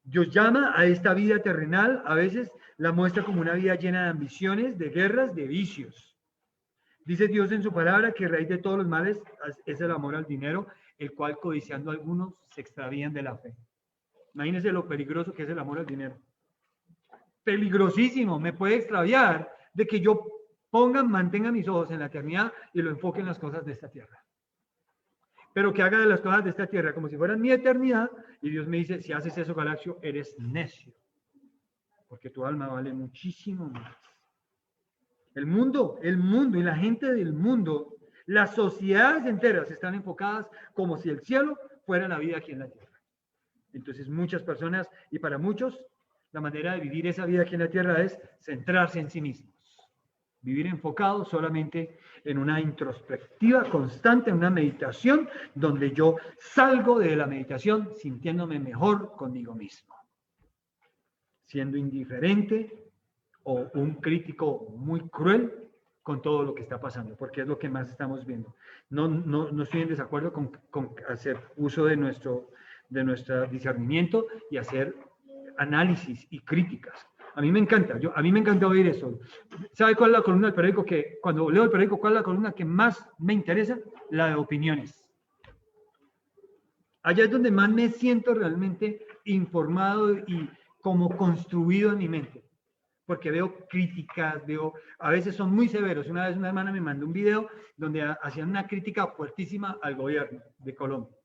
A: Dios llama a esta vida terrenal, a veces la muestra como una vida llena de ambiciones, de guerras, de vicios. Dice Dios en su palabra que raíz de todos los males es el amor al dinero, el cual codiciando algunos se extravían de la fe. Imagínense lo peligroso que es el amor al dinero. Peligrosísimo, me puede extraviar de que yo mantenga mis ojos en la eternidad y lo enfoque en las cosas de esta tierra. Pero que haga de las cosas de esta tierra como si fueran mi eternidad, y Dios me dice, si haces eso, Galaxio, eres necio, porque tu alma vale muchísimo más. El mundo y la gente del mundo, las sociedades enteras están enfocadas como si el cielo fuera la vida aquí en la tierra. Entonces muchas personas, y para muchos, la manera de vivir esa vida aquí en la tierra es centrarse en sí mismos. Vivir enfocado solamente en una introspectiva constante, en una meditación, donde yo salgo de la meditación sintiéndome mejor conmigo mismo. Siendo indiferente o un crítico muy cruel con todo lo que está pasando, porque es lo que más estamos viendo. No estoy en desacuerdo con hacer uso de nuestro discernimiento y hacer análisis y críticas. A mí me encanta, a mí me encanta oír eso. ¿Sabe cuál es la columna del periódico que, cuando leo el periódico, cuál es la columna que más me interesa? La de opiniones. Allá es donde más me siento realmente informado y como construido en mi mente. Porque veo críticas, a veces son muy severos. Una vez una hermana me mandó un video donde hacían una crítica fuertísima al gobierno de Colombia.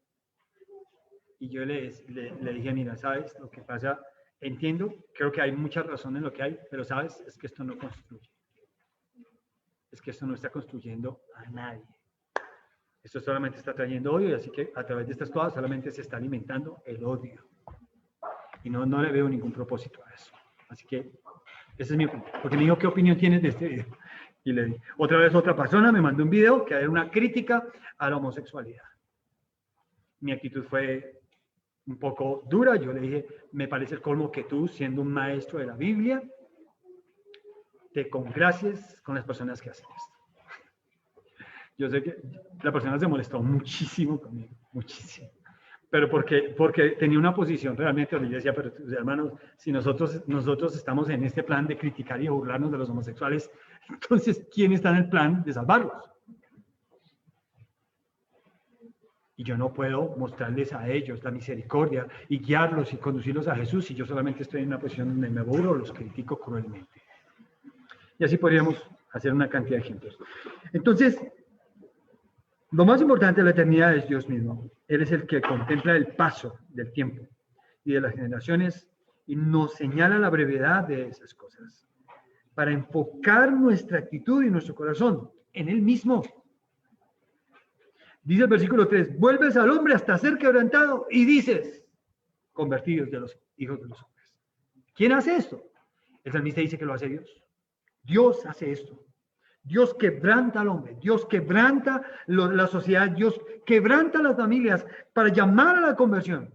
A: Y yo le dije, mira, ¿sabes lo que pasa? Entiendo, creo que hay mucha razón en lo que hay, pero sabes, es que esto no construye. Es que esto no está construyendo a nadie. Esto solamente está trayendo odio, y así que a través de estas cosas solamente se está alimentando el odio. Y no le veo ningún propósito a eso. Así que esa es mi opinión. Porque me dijo, ¿qué opinión tienes de este video? Y le di. Otra vez otra persona me mandó un video que era una crítica a la homosexualidad. Mi actitud fue un poco dura. Yo le dije, me parece el colmo que tú, siendo un maestro de la Biblia, te congracies con las personas que hacen esto. Yo sé que la persona se molestó muchísimo conmigo, muchísimo. Pero porque tenía una posición realmente donde yo decía, pero hermanos, si nosotros estamos en este plan de criticar y burlarnos de los homosexuales, entonces, ¿quién está en el plan de salvarlos? Y yo no puedo mostrarles a ellos la misericordia y guiarlos y conducirlos a Jesús si yo solamente estoy en una posición donde me burlo o los critico cruelmente. Y así podríamos hacer una cantidad de ejemplos. Entonces, lo más importante de la eternidad es Dios mismo. Él es el que contempla el paso del tiempo y de las generaciones y nos señala la brevedad de esas cosas para enfocar nuestra actitud y nuestro corazón en Él mismo. Dice el versículo 3, vuelves al hombre hasta ser quebrantado y dices, convertidos de los hijos de los hombres. ¿Quién hace esto? El salmista dice que lo hace Dios. Dios hace esto. Dios quebranta al hombre, Dios quebranta la sociedad, Dios quebranta las familias para llamar a la conversión.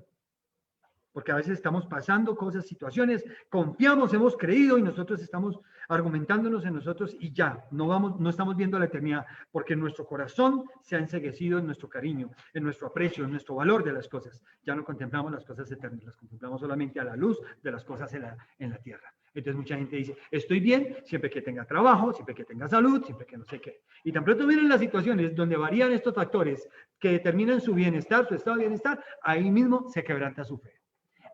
A: Porque a veces estamos pasando cosas, situaciones, confiamos, hemos creído y nosotros estamos argumentándonos en nosotros y ya, no estamos viendo la eternidad, porque nuestro corazón se ha enceguecido en nuestro cariño, en nuestro aprecio, en nuestro valor de las cosas. Ya no contemplamos las cosas eternas, las contemplamos solamente a la luz de las cosas en la tierra. Entonces mucha gente dice, estoy bien siempre que tenga trabajo, siempre que tenga salud, siempre que no sé qué. Y tan pronto vienen las situaciones donde varían estos factores que determinan su bienestar, su estado de bienestar, ahí mismo se quebranta su fe.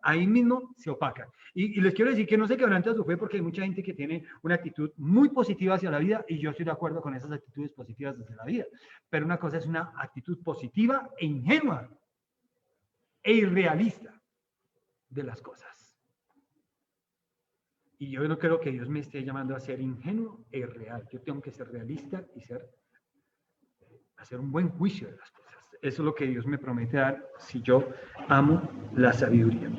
A: Ahí mismo se opaca. Y les quiero decir que no se quebranta su fe porque hay mucha gente que tiene una actitud muy positiva hacia la vida y yo estoy de acuerdo con esas actitudes positivas hacia la vida. Pero una cosa es una actitud positiva e ingenua e irrealista de las cosas. Y yo no creo que Dios me esté llamando a ser ingenuo e irreal. Yo tengo que ser realista y hacer un buen juicio de las cosas. Eso es lo que Dios me promete dar si yo amo la sabiduría.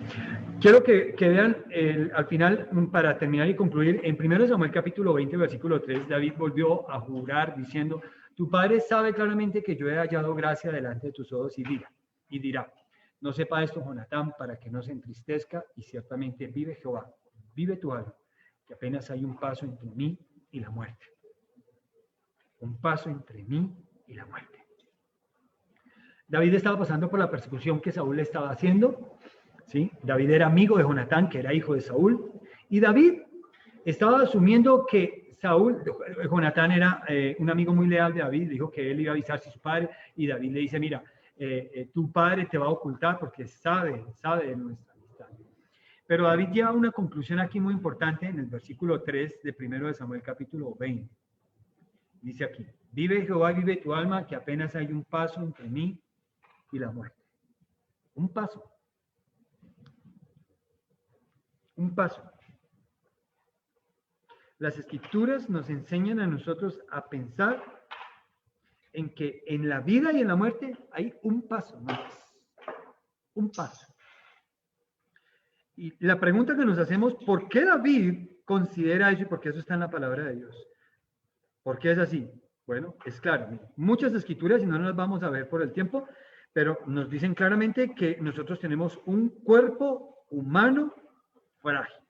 A: Quiero que vean al final, para terminar y concluir, en 1 Samuel capítulo 20, versículo 3, David volvió a jurar diciendo, tu padre sabe claramente que yo he hallado gracia delante de tus ojos y dirá, no sepa esto Jonatán para que no se entristezca y ciertamente vive Jehová, vive tu alma, que apenas hay un paso entre mí y la muerte. Un paso entre mí y la muerte. David estaba pasando por la persecución que Saúl le estaba haciendo, ¿sí? David era amigo de Jonatán, que era hijo de Saúl, y David estaba asumiendo que Jonatán era un amigo muy leal de David, dijo que él iba a avisar a su padre, y David le dice, mira, tu padre te va a ocultar porque sabe de nuestra amistad. Pero David lleva una conclusión aquí muy importante en el versículo 3 de 1 Samuel capítulo 20. Dice aquí, vive Jehová, vive tu alma, que apenas hay un paso entre mí y la muerte. Un paso. Un paso. Las escrituras nos enseñan a nosotros a pensar en que en la vida y en la muerte hay un paso más. Un paso. Y la pregunta que nos hacemos, ¿por qué David considera eso y por qué eso está en la palabra de Dios? ¿Por qué es así? Bueno, es claro. Muchas escrituras, y no las vamos a ver por el tiempo, pero nos dicen claramente que nosotros tenemos un cuerpo humano frágil.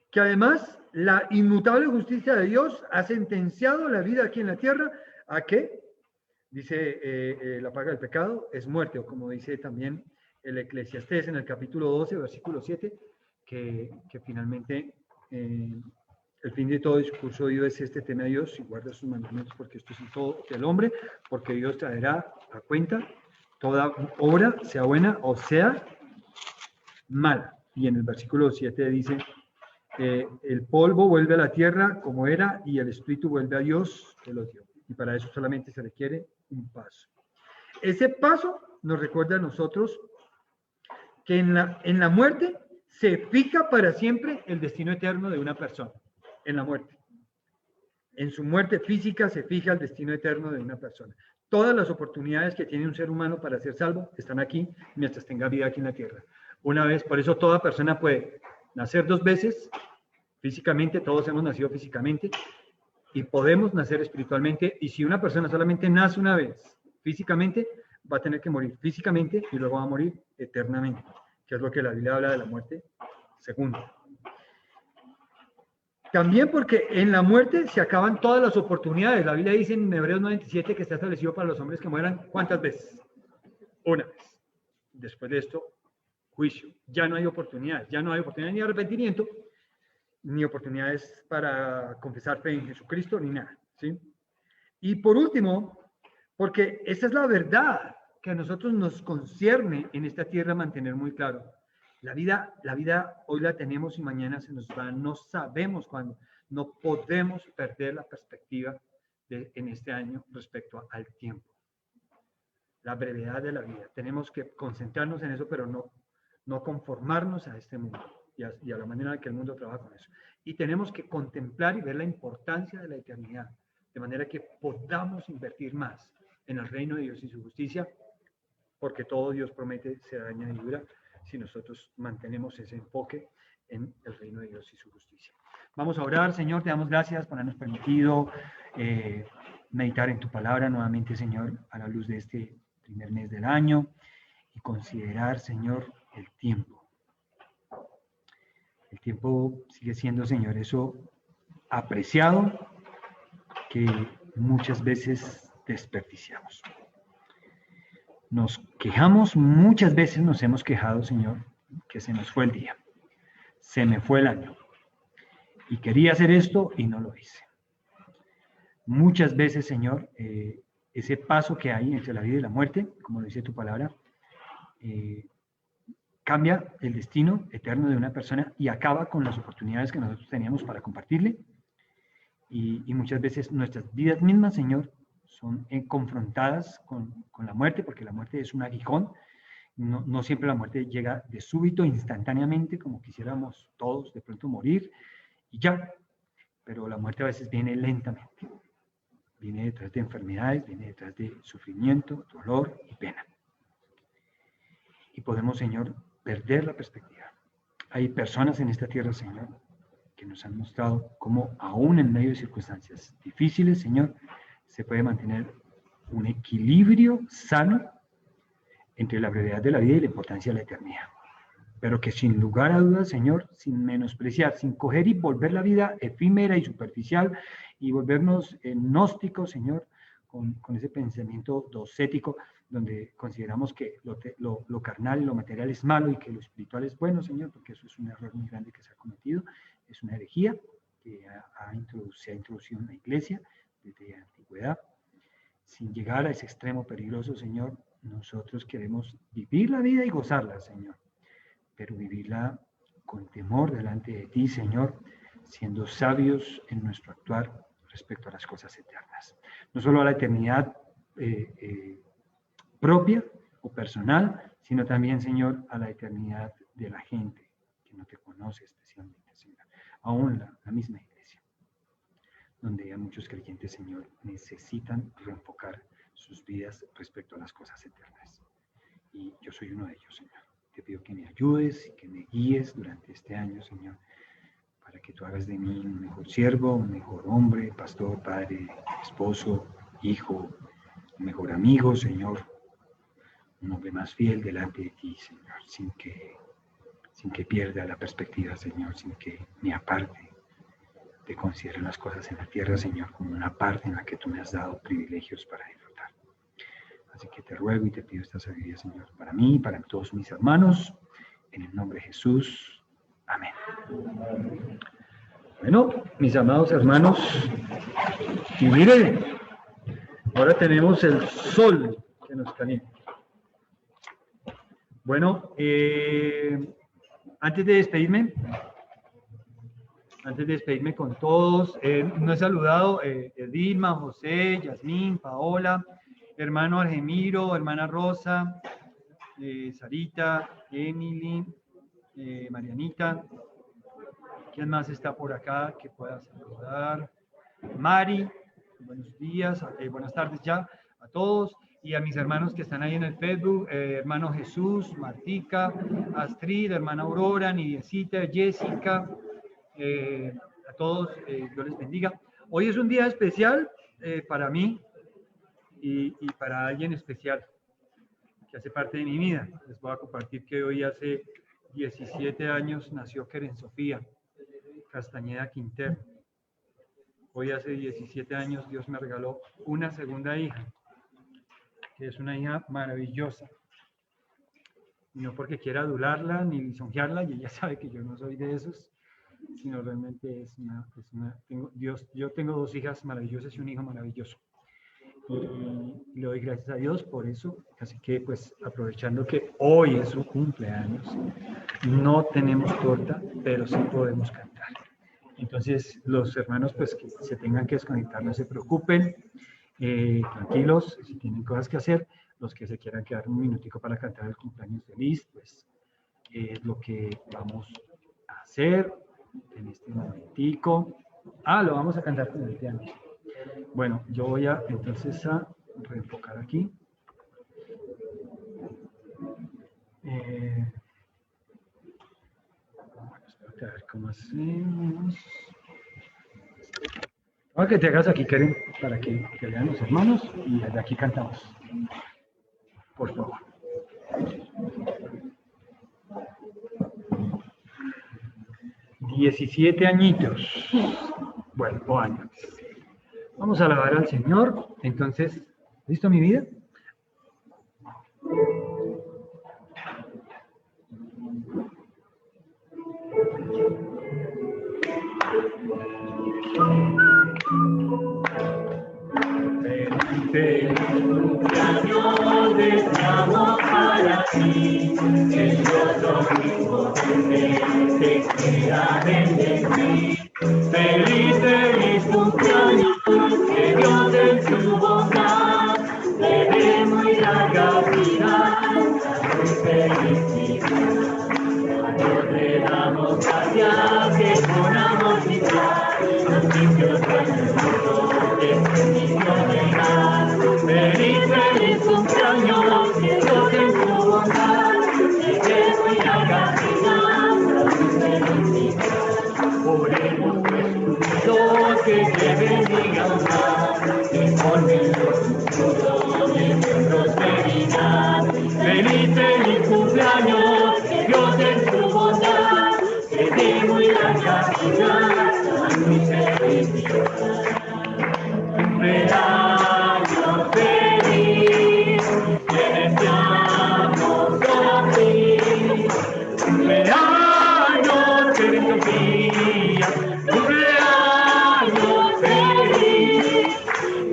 A: Que además la inmutable justicia de Dios ha sentenciado la vida aquí en la tierra a que, dice la paga del pecado, es muerte, o como dice también el Eclesiastés en el capítulo 12, versículo 7, que finalmente el fin de todo discurso de Dios es este: teme a Dios y guarda sus mandamientos, porque esto es en todo del hombre, porque Dios traerá a cuenta toda obra, sea buena o sea mala. Y en el versículo 7 dice, el polvo vuelve a la tierra como era y el espíritu vuelve a Dios que lo dio. Y para eso solamente se requiere un paso. Ese paso nos recuerda a nosotros que en la muerte se fija para siempre el destino eterno de una persona. En la muerte. En su muerte física se fija el destino eterno de una persona. Todas las oportunidades que tiene un ser humano para ser salvo están aquí mientras tenga vida aquí en la tierra. Una vez, por eso toda persona puede nacer 2 veces, físicamente, todos hemos nacido físicamente, y podemos nacer espiritualmente, y si una persona solamente nace una vez físicamente, va a tener que morir físicamente y luego va a morir eternamente, que es lo que la Biblia habla de la muerte segunda. También porque en la muerte se acaban todas las oportunidades. La Biblia dice en Hebreos 97 que está establecido para los hombres que mueran, ¿cuántas veces? Una vez. Después de esto, juicio. Ya no hay oportunidades. Ya no hay oportunidades ni de arrepentimiento, ni oportunidades para confesar fe en Jesucristo, ni nada. ¿Sí? Y por último, porque esa es la verdad que a nosotros nos concierne en esta tierra mantener muy claro. La vida hoy la tenemos y mañana se nos va, no sabemos cuándo. No podemos perder la perspectiva en este año respecto al tiempo. La brevedad de la vida. Tenemos que concentrarnos en eso, pero no conformarnos a este mundo y a la manera en que el mundo trabaja con eso. Y tenemos que contemplar y ver la importancia de la eternidad, de manera que podamos invertir más en el reino de Dios y su justicia, porque todo Dios promete ser añadidura si nosotros mantenemos ese enfoque en el reino de Dios y su justicia. Vamos a orar. Señor, te damos gracias por habernos permitido meditar en tu palabra nuevamente, Señor, a la luz de este primer mes del año, y considerar, Señor, el tiempo. El tiempo sigue siendo, Señor, eso apreciado que muchas veces desperdiciamos. Nos quejamos, muchas veces nos hemos quejado, Señor, que se nos fue el día, se me fue el año, y quería hacer esto y no lo hice. Muchas veces, Señor, ese paso que hay entre la vida y la muerte, como dice tu palabra, cambia el destino eterno de una persona y acaba con las oportunidades que nosotros teníamos para compartirle, y muchas veces nuestras vidas mismas, Señor, son confrontadas con la muerte, porque la muerte es un aguijón No siempre la muerte llega de súbito, instantáneamente, como quisiéramos todos de pronto morir y ya. Pero la muerte a veces viene lentamente. Viene detrás de enfermedades, viene detrás de sufrimiento, dolor y pena. Y podemos, Señor, perder la perspectiva. Hay personas en esta tierra, Señor, que nos han mostrado cómo aún en medio de circunstancias difíciles, Señor, se puede mantener un equilibrio sano entre la brevedad de la vida y la importancia de la eternidad. Pero que sin lugar a dudas, Señor, sin menospreciar, sin coger y volver la vida efímera y superficial y volvernos gnósticos, Señor, con ese pensamiento docético, donde consideramos que lo carnal y lo material es malo y que lo espiritual es bueno, Señor, porque eso es un error muy grande que se ha cometido, es una herejía que se ha introducido en la iglesia desde la antigüedad. Sin llegar a ese extremo peligroso, Señor, nosotros queremos vivir la vida y gozarla, Señor, pero vivirla con temor delante de ti, Señor, siendo sabios en nuestro actuar respecto a las cosas eternas. No solo a la eternidad propia o personal, sino también, Señor, a la eternidad de la gente que no te conoce especialmente, Señor. Aún la misma iglesia, donde hay muchos creyentes, Señor, necesitan reenfocar sus vidas respecto a las cosas eternas. Y yo soy uno de ellos, Señor. Te pido que me ayudes y que me guíes durante este año, Señor, para que tú hagas de mí un mejor siervo, un mejor hombre, pastor, padre, esposo, hijo, un mejor amigo, Señor, un hombre más fiel delante de ti, Señor, sin que pierda la perspectiva, Señor, sin que me aparte de considerar las cosas en la tierra, Señor, como una parte en la que tú me has dado privilegios para disfrutar. Así que te ruego y te pido esta sabiduría, Señor, para mí y para todos mis hermanos, en el nombre de Jesús. Amén. Bueno, mis amados hermanos, y miren, ahora tenemos el sol que nos calienta. Bueno, antes de despedirme con todos, no he saludado Edilma, José, Yasmín, Paola, hermano Argemiro, hermana Rosa, Sarita, Emily, Marianita. ¿Quién más está por acá que pueda saludar? Mari, buenos días, buenas tardes ya a todos. Y a mis hermanos que están ahí en el Facebook, hermano Jesús, Martica, Astrid, hermana Aurora, Nidiecita, Jessica, a todos, Dios les bendiga. Hoy es un día especial para mí y para alguien especial que hace parte de mi vida. Les voy a compartir que hoy hace 17 años nació Keren Sofía Castañeda Quintero. Hoy hace 17 años Dios me regaló una segunda hija, que es una hija maravillosa. Y no porque quiera adularla ni lisonjearla, y ella sabe que yo no soy de esos, sino realmente yo tengo dos hijas maravillosas y un hijo maravilloso. Y le doy gracias a Dios por eso. Así que, pues, aprovechando que hoy es su cumpleaños, no tenemos torta, pero sí podemos cantar. Entonces, los hermanos, pues, que se tengan que desconectar, no se preocupen. Tranquilos, si tienen cosas que hacer, los que se quieran quedar un minutico para cantar el cumpleaños feliz, pues es lo que vamos a hacer en este momentico. Lo vamos a cantar con el piano. Bueno, yo voy a entonces a reenfocar aquí. Bueno, espérate a ver cómo hacemos. Ahora que te hagas aquí, Keren, para que vean los hermanos, y desde aquí cantamos. Por favor. $17 añitos. Bueno, o años. Vamos a alabar al Señor. Entonces, ¿listo mi vida? Feliz cumpleaños deseamos para ti, que Dios lo mismo te quiera bendecir. Feliz cumpleaños, que Dios en su bondad le dé muy grande.
D: larga vida, salud y felicidad. A Dios le damos gracias que con amor y paz los niños del mundo les permitió llegar. Feliz, feliz cumpleaños, que Dios en su bondad llegue muy larga vida, salud y felicidad. Oremos pues unidos que te bendiga más, que formen los frutos de tu prosperidad. Feliz, feliz cumpleaños, que Dios en su bondad te dé muy larga vida, salud y felicidad. Cumpleaños feliz, te deseamos a ti. Cumpleaños feliz, Sofía. Cumpleaños feliz,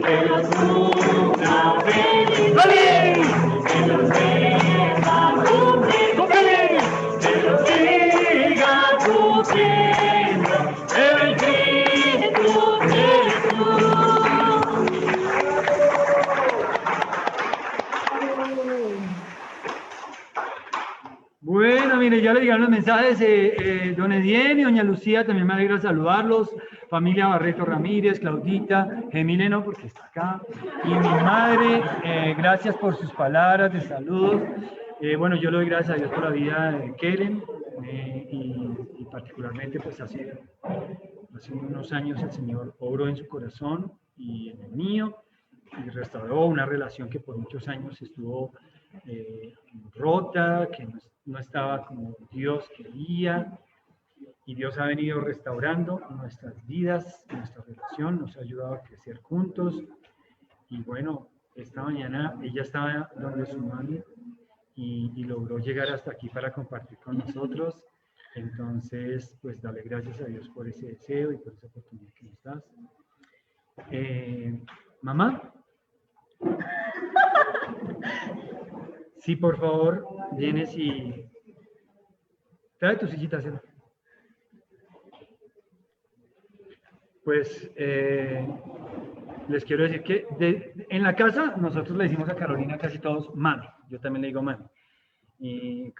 D: que los cumpla feliz. ¡Feliz! Que los deja cumplir feliz, que los siga cumpliendo el Cristo Jesús.
A: Bueno, mire, ya le llegaron los mensajes, don Edien y doña Lucía, también me alegra saludarlos, familia Barreto Ramírez, Claudita, Gemile no, porque está acá, y mi madre, gracias por sus palabras de salud. Bueno, yo le doy gracias a Dios por la vida de Keren, y particularmente pues hace unos años el Señor obró en su corazón y en el mío, y restauró una relación que por muchos años estuvo rota, que no estaba como Dios quería, y Dios ha venido restaurando nuestras vidas, nuestra relación, nos ha ayudado a crecer juntos. Y bueno, esta mañana ella estaba donde su mami y logró llegar hasta aquí para compartir con nosotros. Entonces, pues dale gracias a Dios por ese deseo y por esa oportunidad que nos das. Mamá. Sí, por favor, vienes y trae tu sillita, ¿sí? Pues les quiero decir que en la casa nosotros le decimos a Carolina casi todos mami. Yo también le digo mami. Y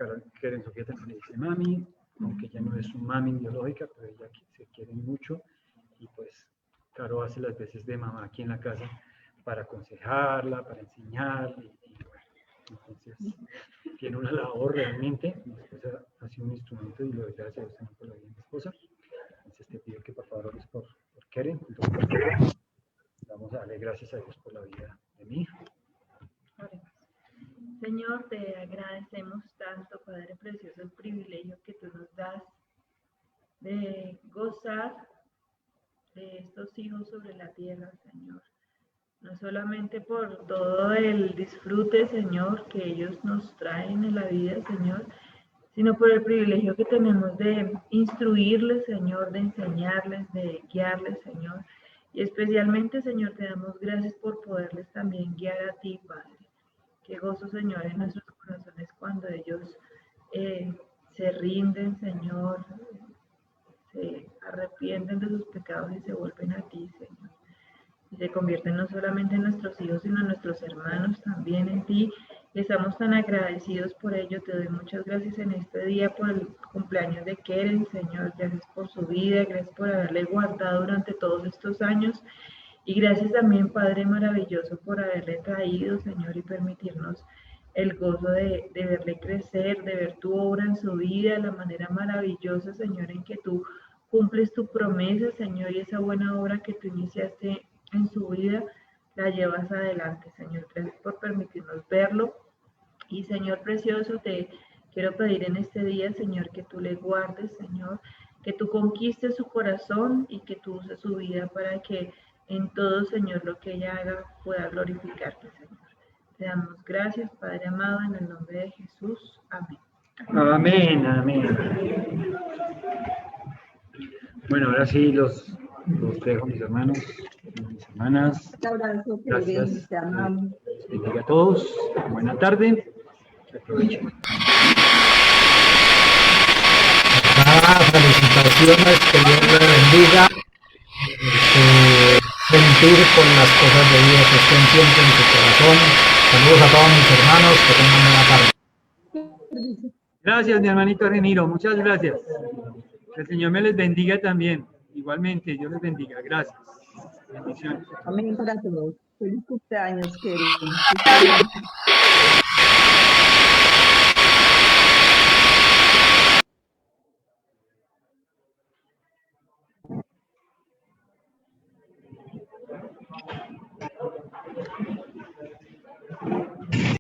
A: Keren Sofía también le dice mami, aunque ya no es su mami biológica, pero ella se quiere mucho. Y pues Caro hace las veces de mamá aquí en la casa para aconsejarla, para enseñarle. Entonces, tiene una labor realmente. Mi esposa ha sido un instrumento y le doy gracias a Dios también por la vida de mi esposa. Entonces, te pido que por favor ores por Keren. Entonces, vamos a darle gracias a Dios por la vida de mi hija.
E: Señor, te agradecemos tanto, Padre Precioso, el privilegio que tú nos das de gozar de estos hijos sobre la tierra, Señor. No solamente por todo el disfrute, Señor, que ellos nos traen en la vida, Señor, sino por el privilegio que tenemos de instruirles, Señor, de enseñarles, de guiarles, Señor. Y especialmente, Señor, te damos gracias por poderles también guiar a ti, Padre. Qué gozo, Señor, en nuestros corazones cuando ellos se rinden, Señor, se arrepienten de sus pecados y se vuelven a ti, Señor. Y se convierten no solamente en nuestros hijos, sino en nuestros hermanos también en ti. Y estamos tan agradecidos por ello. Te doy muchas gracias en este día por el cumpleaños de Keren, Señor. Gracias por su vida, gracias por haberle guardado durante todos estos años. Y gracias también, Padre maravilloso, por haberle traído, Señor, y permitirnos el gozo de verle crecer, de ver tu obra en su vida, la manera maravillosa, Señor, en que tú cumples tu promesa, Señor, y esa buena obra que tú iniciaste en su vida, la llevas adelante, Señor. Gracias por permitirnos verlo. Y, Señor precioso, te quiero pedir en este día, Señor, que tú le guardes, Señor, que tú conquistes su corazón y que tú uses su vida para que en todo, Señor, lo que ella haga pueda glorificarte, Señor. Te damos gracias, Padre amado, en el nombre de Jesús. Amén.
A: Amén, amén. Bueno, ahora sí los dejo, mis hermanos y mis hermanas. Gracias. Les bendiga a todos. Buena tarde. Aprovechen.
F: Felicitaciones, que Dios le bendiga. sentir con las cosas de Dios estén siempre en tu corazón. Saludos a todos mis hermanos, que tengan buena tarde.
A: Gracias, mi hermanito Remiro, muchas gracias. Que el Señor me les bendiga también. Igualmente, Dios les bendiga. Gracias. Bendiciones.
G: Amén para todos. Feliz cumpleaños, queridos.